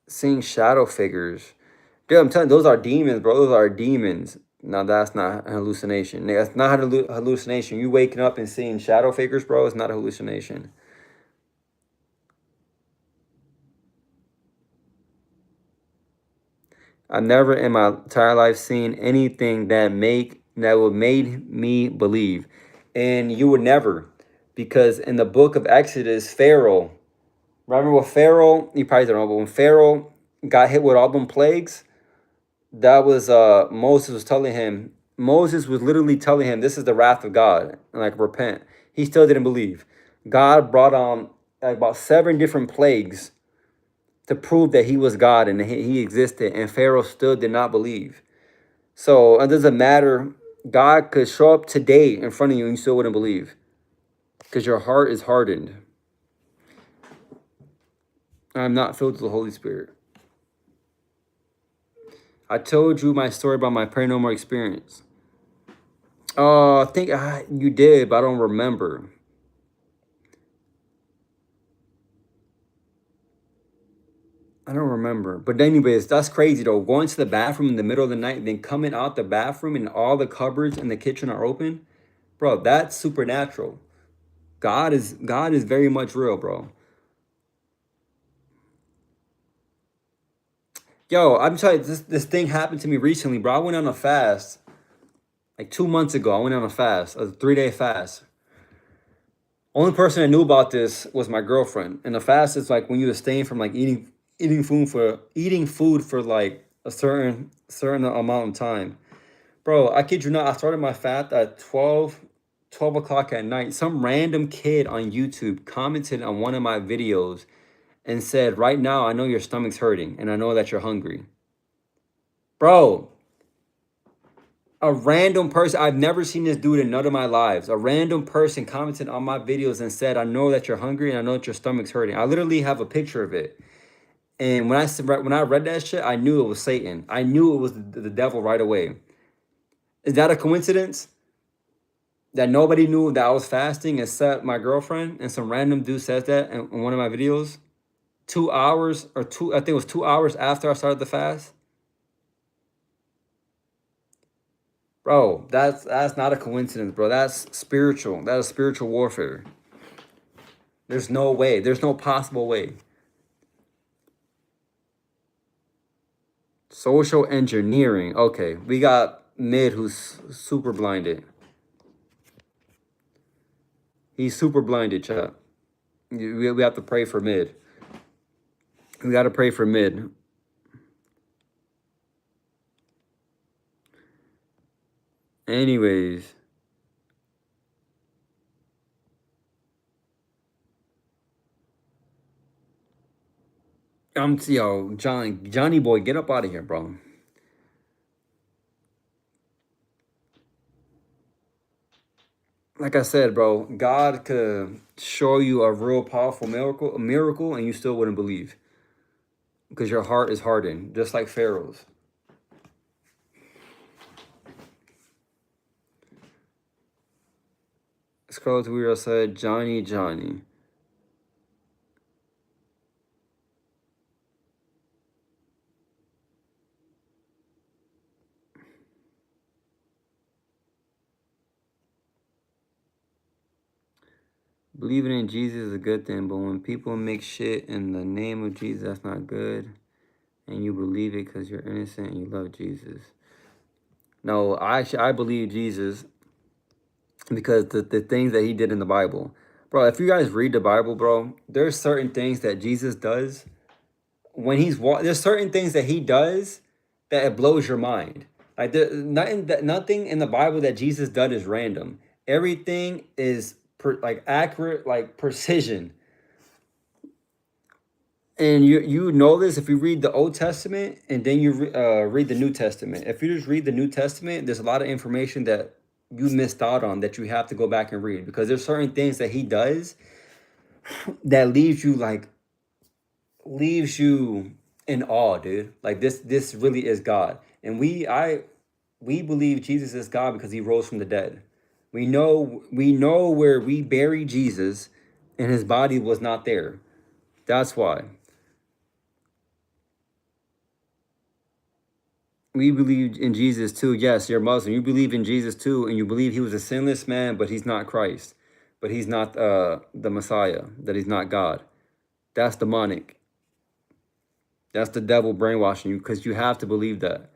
Seeing shadow figures. Dude, I'm telling you, those are demons, bro. Those are demons. No, that's not a hallucination. That's not a hallucination. You waking up and seeing shadow figures, bro, it's not a hallucination. I've never in my entire life seen anything that would made me believe. And you would never. Because in the book of Exodus, Pharaoh, remember what Pharaoh, you probably don't know, but when Pharaoh got hit with all them plagues, that was Moses was literally telling him, this is the wrath of God, and like repent. He still didn't believe. God brought on like about 7 different plagues to prove that he was God and he existed, and Pharaoh still did not believe. So it doesn't matter. God could show up today in front of you and you still wouldn't believe because your heart is hardened. I'm not filled with the Holy Spirit. I told you my story about my paranormal experience. Oh, I think you did, but I don't remember. I don't remember. But anyways, that's crazy though. Going to the bathroom in the middle of the night, then coming out the bathroom and all the cupboards in the kitchen are open. Bro, that's supernatural. God is very much real, bro. Yo, I'm telling you, this thing happened to me recently, bro. I went on a fast like 2 months ago. I went on a fast, a 3-day fast. Only person that knew about this was my girlfriend. And the fast is like when you abstain from like eating food for like a certain amount of time. Bro, I kid you not, I started my fast at 12 o'clock at night. Some random kid on YouTube commented on one of my videos and said, right now, I know your stomach's hurting and I know that you're hungry. Bro, a random person, I've never seen this dude in none of my lives. A random person commented on my videos and said, I know that you're hungry and I know that your stomach's hurting. I literally have a picture of it. And when I read that shit, I knew it was Satan. I knew it was the devil right away. Is that a coincidence? That nobody knew that I was fasting except my girlfriend, and some random dude says that in one of my videos? 2 hours I think it was 2 hours after I started the fast. Bro, that's not a coincidence, bro. That's spiritual. That is spiritual warfare. There's no way. There's no possible way. Social engineering. Okay, we got Mid who's super blinded. He's super blinded, chat. We have to pray for Mid. We got to pray for Mid. Anyways. Yo, Johnny boy, get up out of here, bro. Like I said, bro, God could show you a real powerful miracle, and you still wouldn't believe. Because your heart is hardened, just like Pharaoh's. Scroll to where I said, Johnny. Believing in Jesus is a good thing, but when people make shit in the name of Jesus, that's not good. And you believe it because you're innocent and you love Jesus. No, I believe Jesus because the things that he did in the Bible. Bro, if you guys read the Bible, bro, there's certain things that Jesus does when there's certain things that he does that it blows your mind. Like nothing in the Bible that Jesus did is random. Everything is like accurate, like precision. And you know this if you read the Old Testament and then you read the New Testament. If you just read the New Testament, there's a lot of information that you missed out on that you have to go back and read because there's certain things that he does that leaves you in awe, dude. Like this really is God. And we believe Jesus is God because he rose from the dead. We know where we bury Jesus and his body was not there. That's why. We believe in Jesus too. Yes, you're Muslim. You believe in Jesus too, and you believe he was a sinless man, but he's not Christ. But he's not the Messiah, that he's not God. That's demonic. That's the devil brainwashing you because you have to believe that.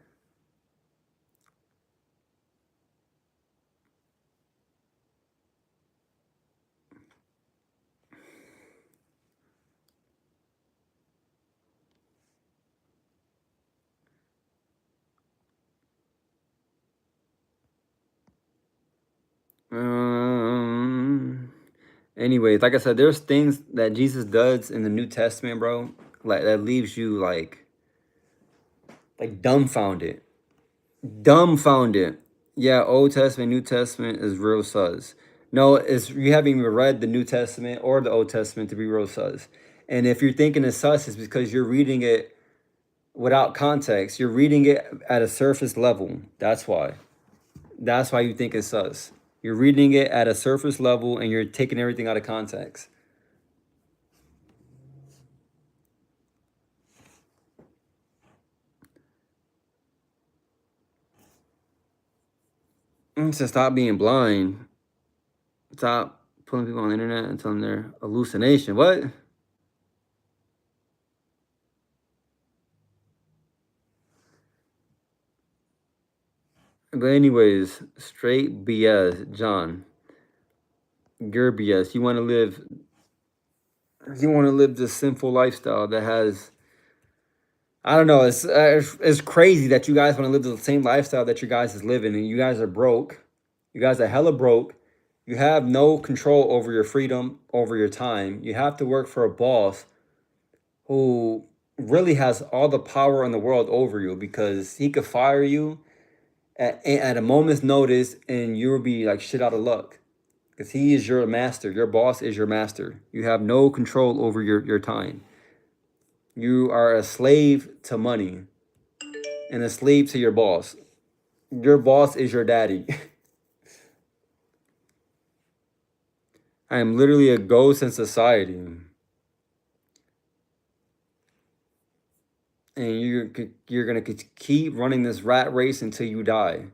Anyways, like I said, there's things that Jesus does in the New Testament, bro, like that leaves you like dumbfounded. Dumbfounded. Yeah, Old Testament, New Testament is real sus. No, it's you haven't even read the New Testament or the Old Testament to be real sus. And if you're thinking it's sus, it's because you're reading it without context. You're reading it at a surface level. That's why. That's why you think it's sus. You're reading it at a surface level and you're taking everything out of context. So stop being blind. Stop pulling people on the internet and telling them they're hallucination. What? But anyways, straight BS, John. Your BS. You want to live this sinful lifestyle that has I don't know. It's crazy that you guys want to live the same lifestyle that you guys is living, and you guys are broke. You guys are hella broke. You have no control over your freedom, over your time. You have to work for a boss who really has all the power in the world over you because he could fire you at a moment's notice, and you'll be like shit out of luck because he is your master. Your boss is your master. You have no control over your time. You are a slave to money and a slave to your boss. Your boss is your daddy. I am literally a ghost in society. And you're gonna keep running this rat race until you die.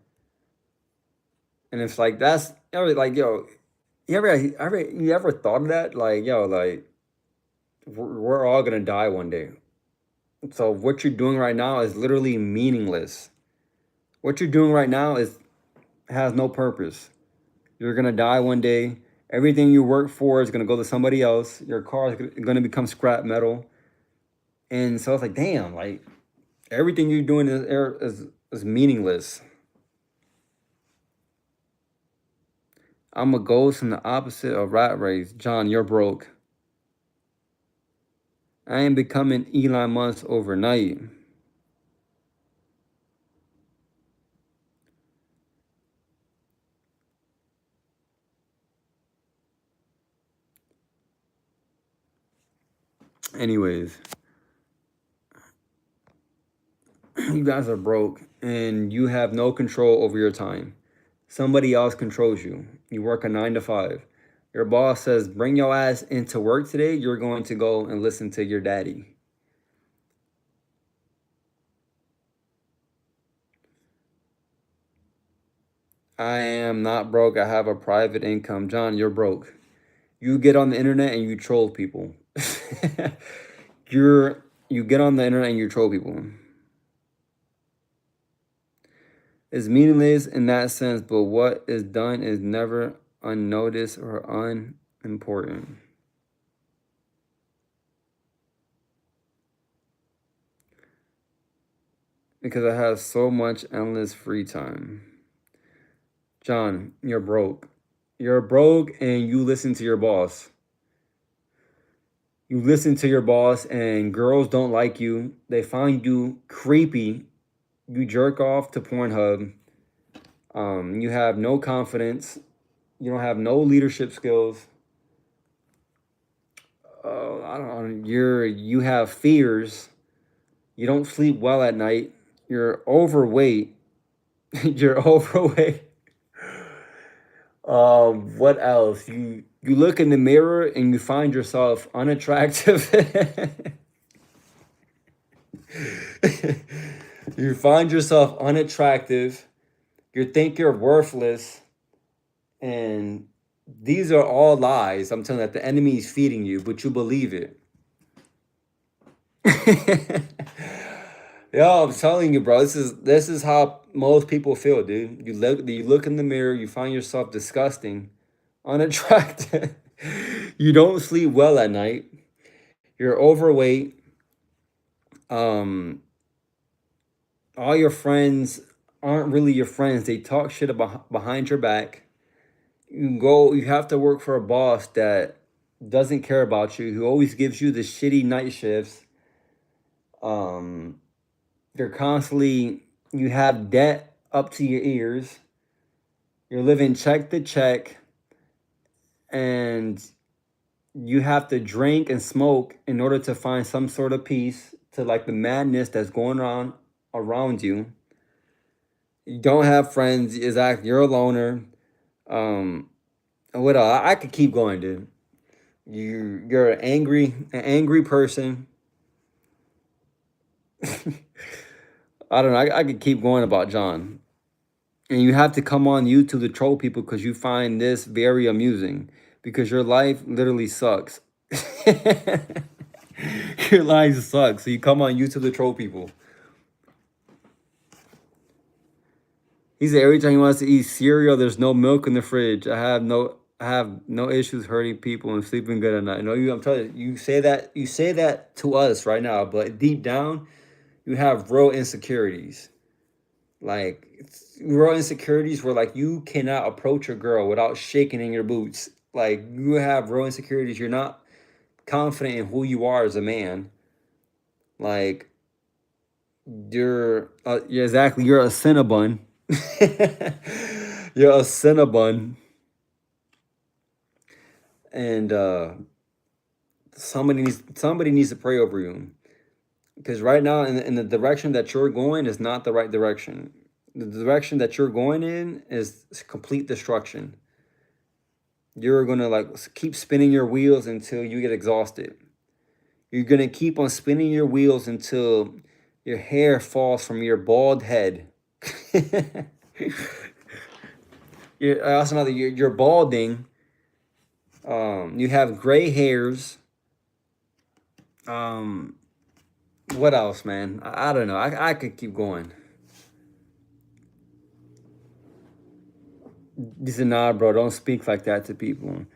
And it's like that's like yo, you ever thought of that? Like, yo, like we're all gonna die one day. So what you're doing right now is literally meaningless. What you're doing right now is has no purpose. You're gonna die one day. Everything you work for is gonna go to somebody else. Your car is gonna become scrap metal. And so it's like, damn, like everything you're doing is meaningless. I'm a ghost from the opposite of rat race. John, you're broke. I ain't becoming Elon Musk overnight. Anyways, you guys are broke and you have no control over your time. Somebody else controls you. You work a 9 to 5. Your boss says, bring your ass into work today. You're going to go and listen to your daddy. I am not broke. I have a private income. John, you're broke. You get on the internet and you troll people. You get on the internet and you troll people. It's meaningless in that sense, but what is done is never unnoticed or unimportant. Because I have so much endless free time. John, you're broke. You're broke and you listen to your boss. You listen to your boss and girls don't like you. They find you creepy. You jerk off to Pornhub. You have no confidence. You don't have no leadership skills. I don't know. You have fears. You don't sleep well at night. You're overweight. You're overweight. What else? You look in the mirror and you find yourself unattractive. You find yourself unattractive. You think you're worthless. And these are all lies. I'm telling you that the enemy is feeding you, but you believe it. Yo, I'm telling you, bro. This is how most people feel, dude. You look in the mirror, you find yourself disgusting, unattractive. You don't sleep well at night. You're overweight. Um, all your friends aren't really your friends. They talk shit about behind your back. You have to work for a boss that doesn't care about you, who always gives you the shitty night shifts. They're constantly, you have debt up to your ears. You're living check to check, and you have to drink and smoke in order to find some sort of peace to like the madness that's going on around you. You don't have friends. Exactly, you're a loner. What else? I could keep going, dude. You're an angry person. I don't know. I could keep going about John. And you have to come on YouTube to troll people because you find this very amusing. Because your life literally sucks. Your life sucks. So you come on YouTube to troll people. He said every time he wants to eat cereal, there's no milk in the fridge. I have no issues hurting people and sleeping good at night. No, I'm telling you, you say that to us right now, but deep down, you have real insecurities. Like real insecurities where like you cannot approach a girl without shaking in your boots. Like you have real insecurities. You're not confident in who you are as a man. Like you're a Cinnabon. You're a Cinnabon. And somebody needs to pray over you. Because right now in the direction that you're going is not the right direction. The direction that you're going in is complete destruction. You're gonna like keep spinning your wheels until you get exhausted. You're gonna keep on spinning your wheels until your hair falls from your bald head. I also know that you're balding, You have gray hairs. What else, man? I don't know. I could keep going. He said, nah, bro, don't speak like that to people.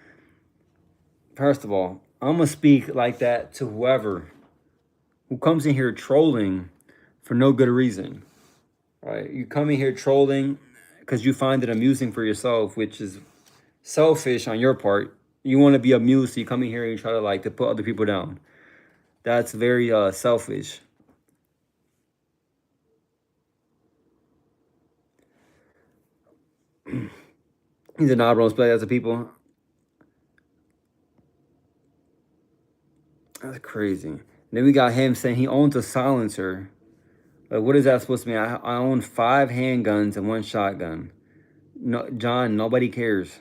First of all, I'm gonna speak like that to whoever who comes in here trolling for no good reason. Right? You come in here trolling because you find it amusing for yourself, which is selfish on your part. You want to be amused, so you come in here and you try to like to put other people down. That's very selfish. He's a nah, bro, play as a people. That's crazy. And then we got him saying he owns a silencer. Like, what is that supposed to mean? I own 5 handguns and 1 shotgun. No, John, nobody cares.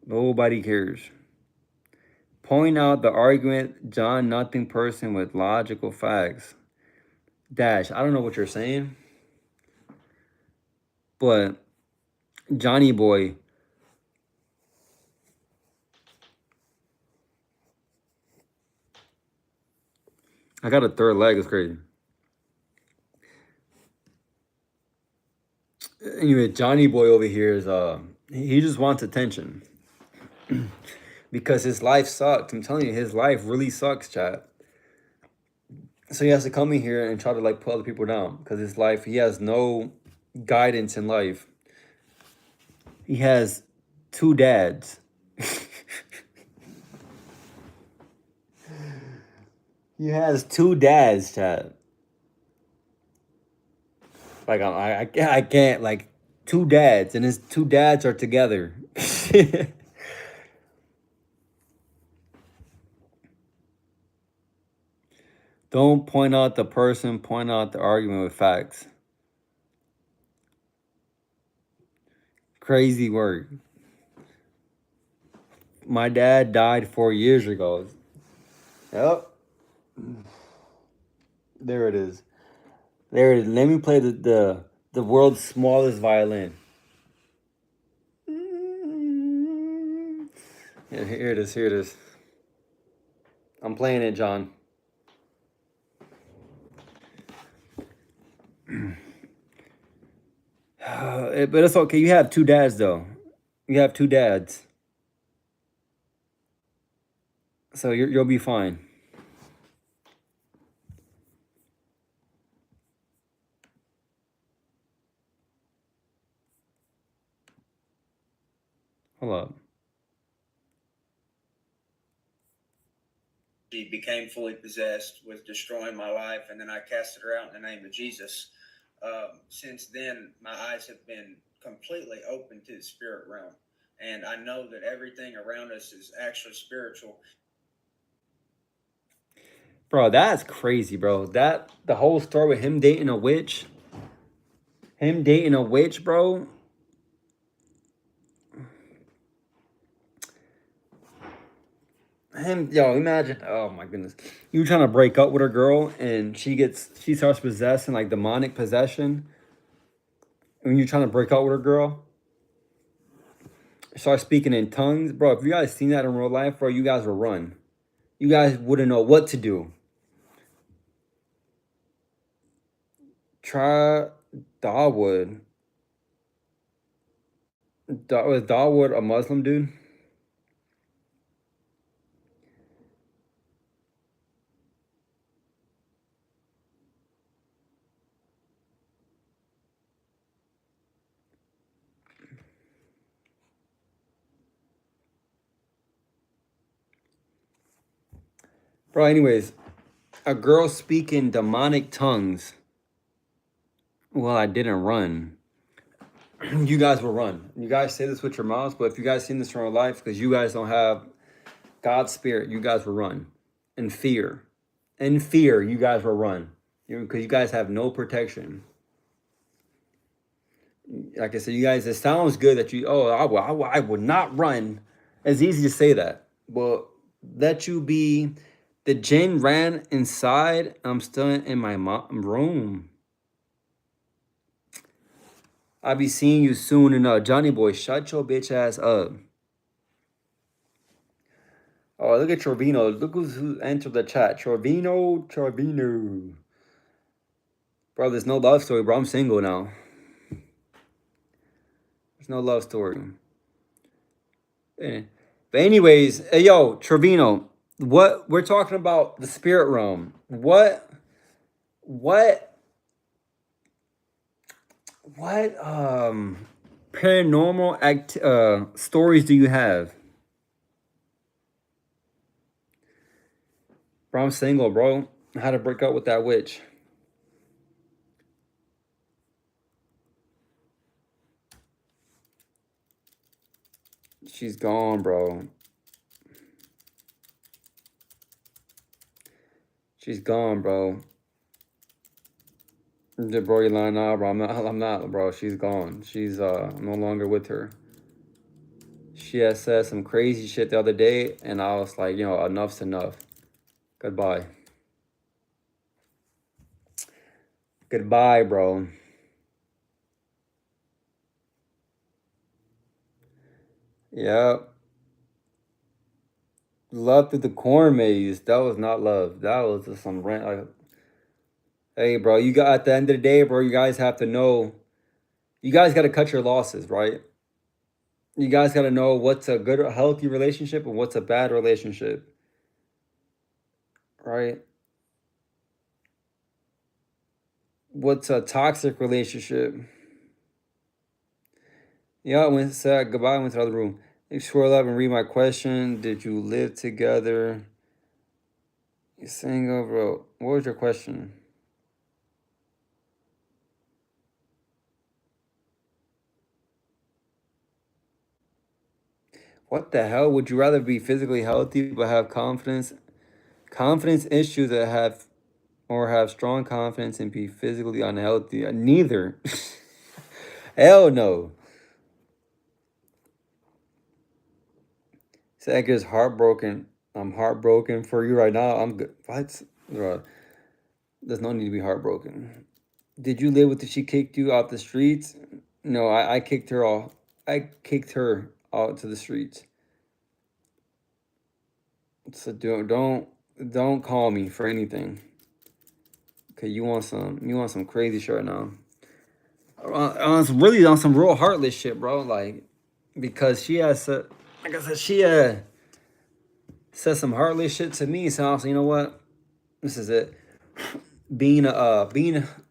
Nobody cares. Point out the argument, John, nothing person with logical facts. Dash, I don't know what you're saying, but Johnny boy, I got a 3rd leg. It's crazy. Anyway, Johnny boy over here is he just wants attention because his life sucks. I'm telling you, his life really sucks, chat. So he has to come in here and try to like put other people down because his life, he has no guidance in life. He has 2 dads. He has 2 dads, chat. Like I can't like 2 dads, and his 2 dads are together. Don't point out the person, point out the argument with facts. Crazy work. My dad died 4 years ago. Yep. There it is. There it is. Let me play the world's smallest violin. Yeah, here it is. Here it is. I'm playing it, John. But it's okay. You have 2 dads, though. You have 2 dads, so you'll be fine. Hold up. She became fully possessed, was destroying my life, and then I casted her out in the name of Jesus. Since then, my eyes have been completely open to the spirit realm, and I know that everything around us is actually spiritual. Bro, that's crazy, bro. That the whole story with him dating a witch. Him dating a witch, bro. Yo, imagine. Oh my goodness. You trying to break up with a girl and she starts possessing like demonic possession. When you're trying to break up with a girl, start speaking in tongues, bro. If you guys seen that in real life, bro, you guys would run. You guys wouldn't know what to do. Try Dawood. Was Dawood a Muslim dude? Bro, anyways, a girl speaking demonic tongues. Well, I didn't run. You guys will run. You guys say this with your mouths, but if you guys seen this in real life, because you guys don't have God's spirit, you guys will run. In fear. In fear, you guys will run. Because you guys have no protection. Like I said, you guys, it sounds good that I would not run. It's easy to say that. But let you be, the jinn ran inside. I'm still in my room. I'll be seeing you soon enough. Johnny boy, shut your bitch ass up. Oh, look at Trevino. Look who entered the chat. Trevino. Bro, there's no love story, bro. I'm single now. There's no love story. Eh. But anyways, hey, yo, Trevino, what we're talking about the spirit realm. What paranormal stories do you have? Bro, I'm single, bro. How to break up with that witch. She's gone, bro. She's gone, bro. Bro, you lying now, bro. I'm not, bro. She's gone. She's I'm no longer with her. She had said some crazy shit the other day, and I was like, enough's enough. Goodbye. Goodbye, bro. Yep. Love through the corn maze. That was not love. That was just some rant. Like, hey, bro, you got at the end of the day, bro, you guys have to know. You guys got to cut your losses, right? You guys got to know what's a good, healthy relationship and what's a bad relationship, right? What's a toxic relationship? Yeah, I went said goodbye. I went to the other room. You scroll up and read my question. Did you live together? You single, bro. What was your question? What the hell? Would you rather be physically healthy but have confidence issues that have or have strong confidence and be physically unhealthy? Neither. Hell no. So Edgar's heartbroken. I'm heartbroken for you right now. I'm good. What? Bro, there's no need to be heartbroken. Did you live with she kicked you out the streets? No, I kicked her off. I kicked her out to the streets. So don't call me for anything. Okay, you want some crazy shit right now. On some real heartless shit, bro. Like, because she has said, like I said, she said some heartless shit to me. So I was like, you know what? This is it. Being a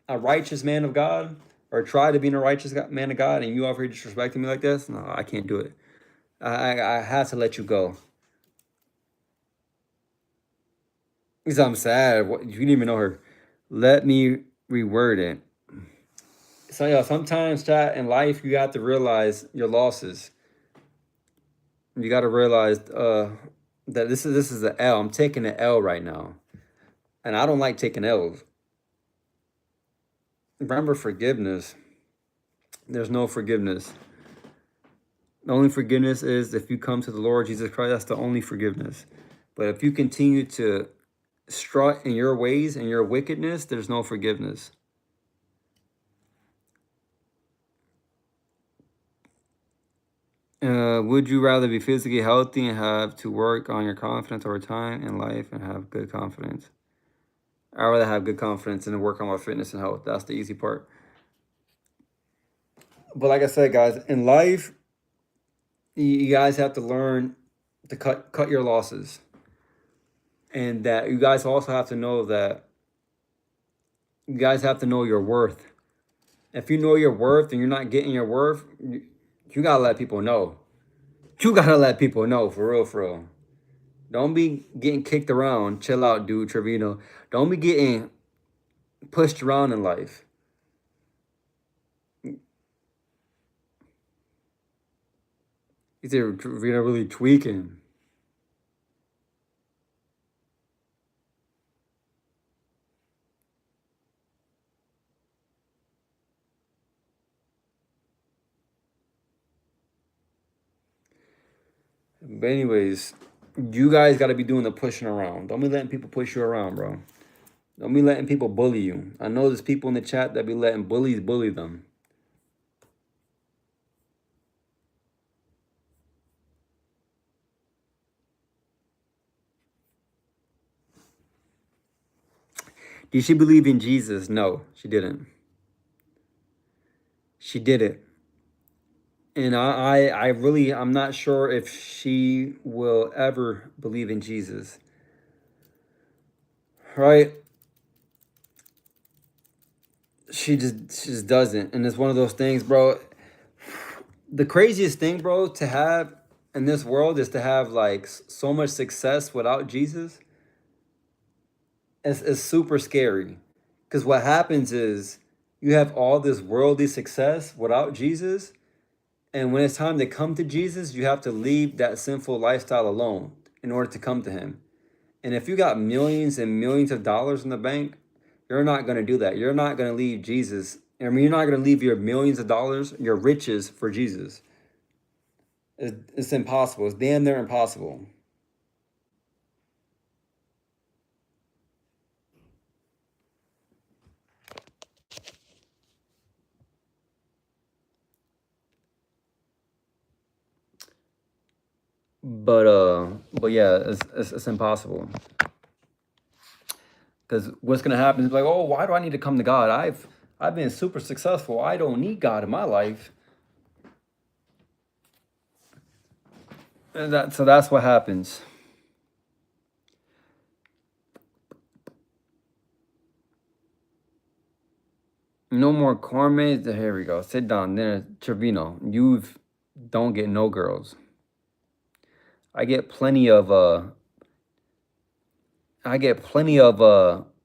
righteous man of God, or try to be a righteous man of God, and you over here disrespecting me like this, no, I can't do it. I have to let you go. Because I'm sad. You didn't even know her. Let me reword it. So yeah, sometimes chat in life you have to realize your losses. You got to realize that this is an L. I'm taking an L right now, and I don't like taking L's. Remember forgiveness. There's no forgiveness. The only forgiveness is if you come to the Lord Jesus Christ. That's the only forgiveness. But if you continue to strut in your ways and your wickedness, there's no forgiveness. Would you rather be physically healthy and have to work on your confidence over time in life and have good confidence? I'd rather have good confidence and work on my fitness and health. That's the easy part. But like I said, guys, in life, you guys have to learn to cut your losses. And that you guys also have to know that you guys have to know your worth. If you know your worth and you're not getting your worth, you gotta let people know. You gotta let people know, for real, for real. Don't be getting kicked around. Chill out, dude, Trevino. Don't be getting pushed around in life. He's Trevino really tweaking. But anyways, you guys got to be doing the pushing around. Don't be letting people push you around, bro. Don't be letting people bully you. I know there's people in the chat that be letting bullies bully them. Did she believe in Jesus? No, she didn't. She didn't. And I'm not sure if she will ever believe in Jesus. Right? She just doesn't. And it's one of those things, bro. The craziest thing, bro, to have in this world is to have like so much success without Jesus. It's super scary. Because what happens is you have all this worldly success without Jesus. And when it's time to come to Jesus, you have to leave that sinful lifestyle alone in order to come to him. And if you got millions and millions of dollars in the bank, you're not going to do that. You're not going to leave Jesus. I mean, you're not going to leave your millions of dollars, your riches for Jesus. It's impossible. It's damn near impossible. But yeah, it's impossible. Because what's gonna happen is like, oh, why do I need to come to God? I've been super successful. I don't need God in my life. And so that's what happens. No more cornmates. Here we go. Sit down. Then Trevino, you don't get no girls. I get plenty of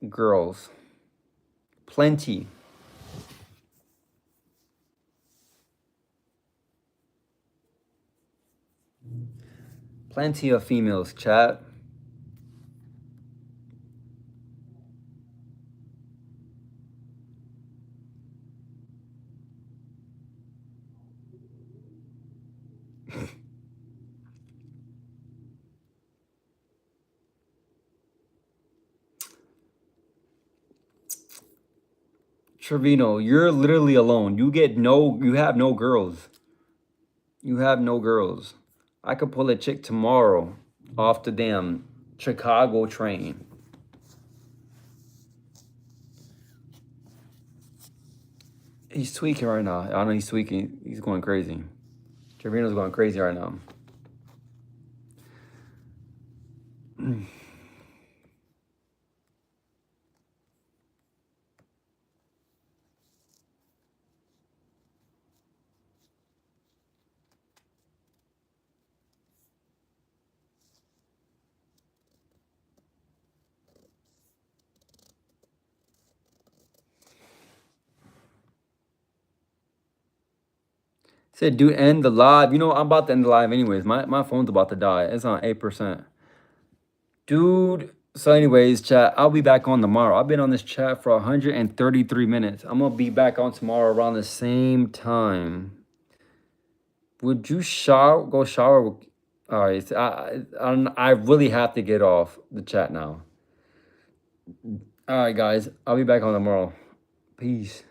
girls. Plenty. Plenty of females, chat. Trevino, you're literally alone. You have no girls. You have no girls. I could pull a chick tomorrow off the damn Chicago train. He's tweaking right now. I know he's tweaking. He's going crazy. Trevino's going crazy right now. Said, dude, end the live. You know, I'm about to end the live anyways. My phone's about to die. It's on 8%. Dude. So anyways, chat, I'll be back on tomorrow. I've been on this chat for 133 minutes. I'm going to be back on tomorrow around the same time. Would you go shower? All right. So I really have to get off the chat now. All right, guys. I'll be back on tomorrow. Peace.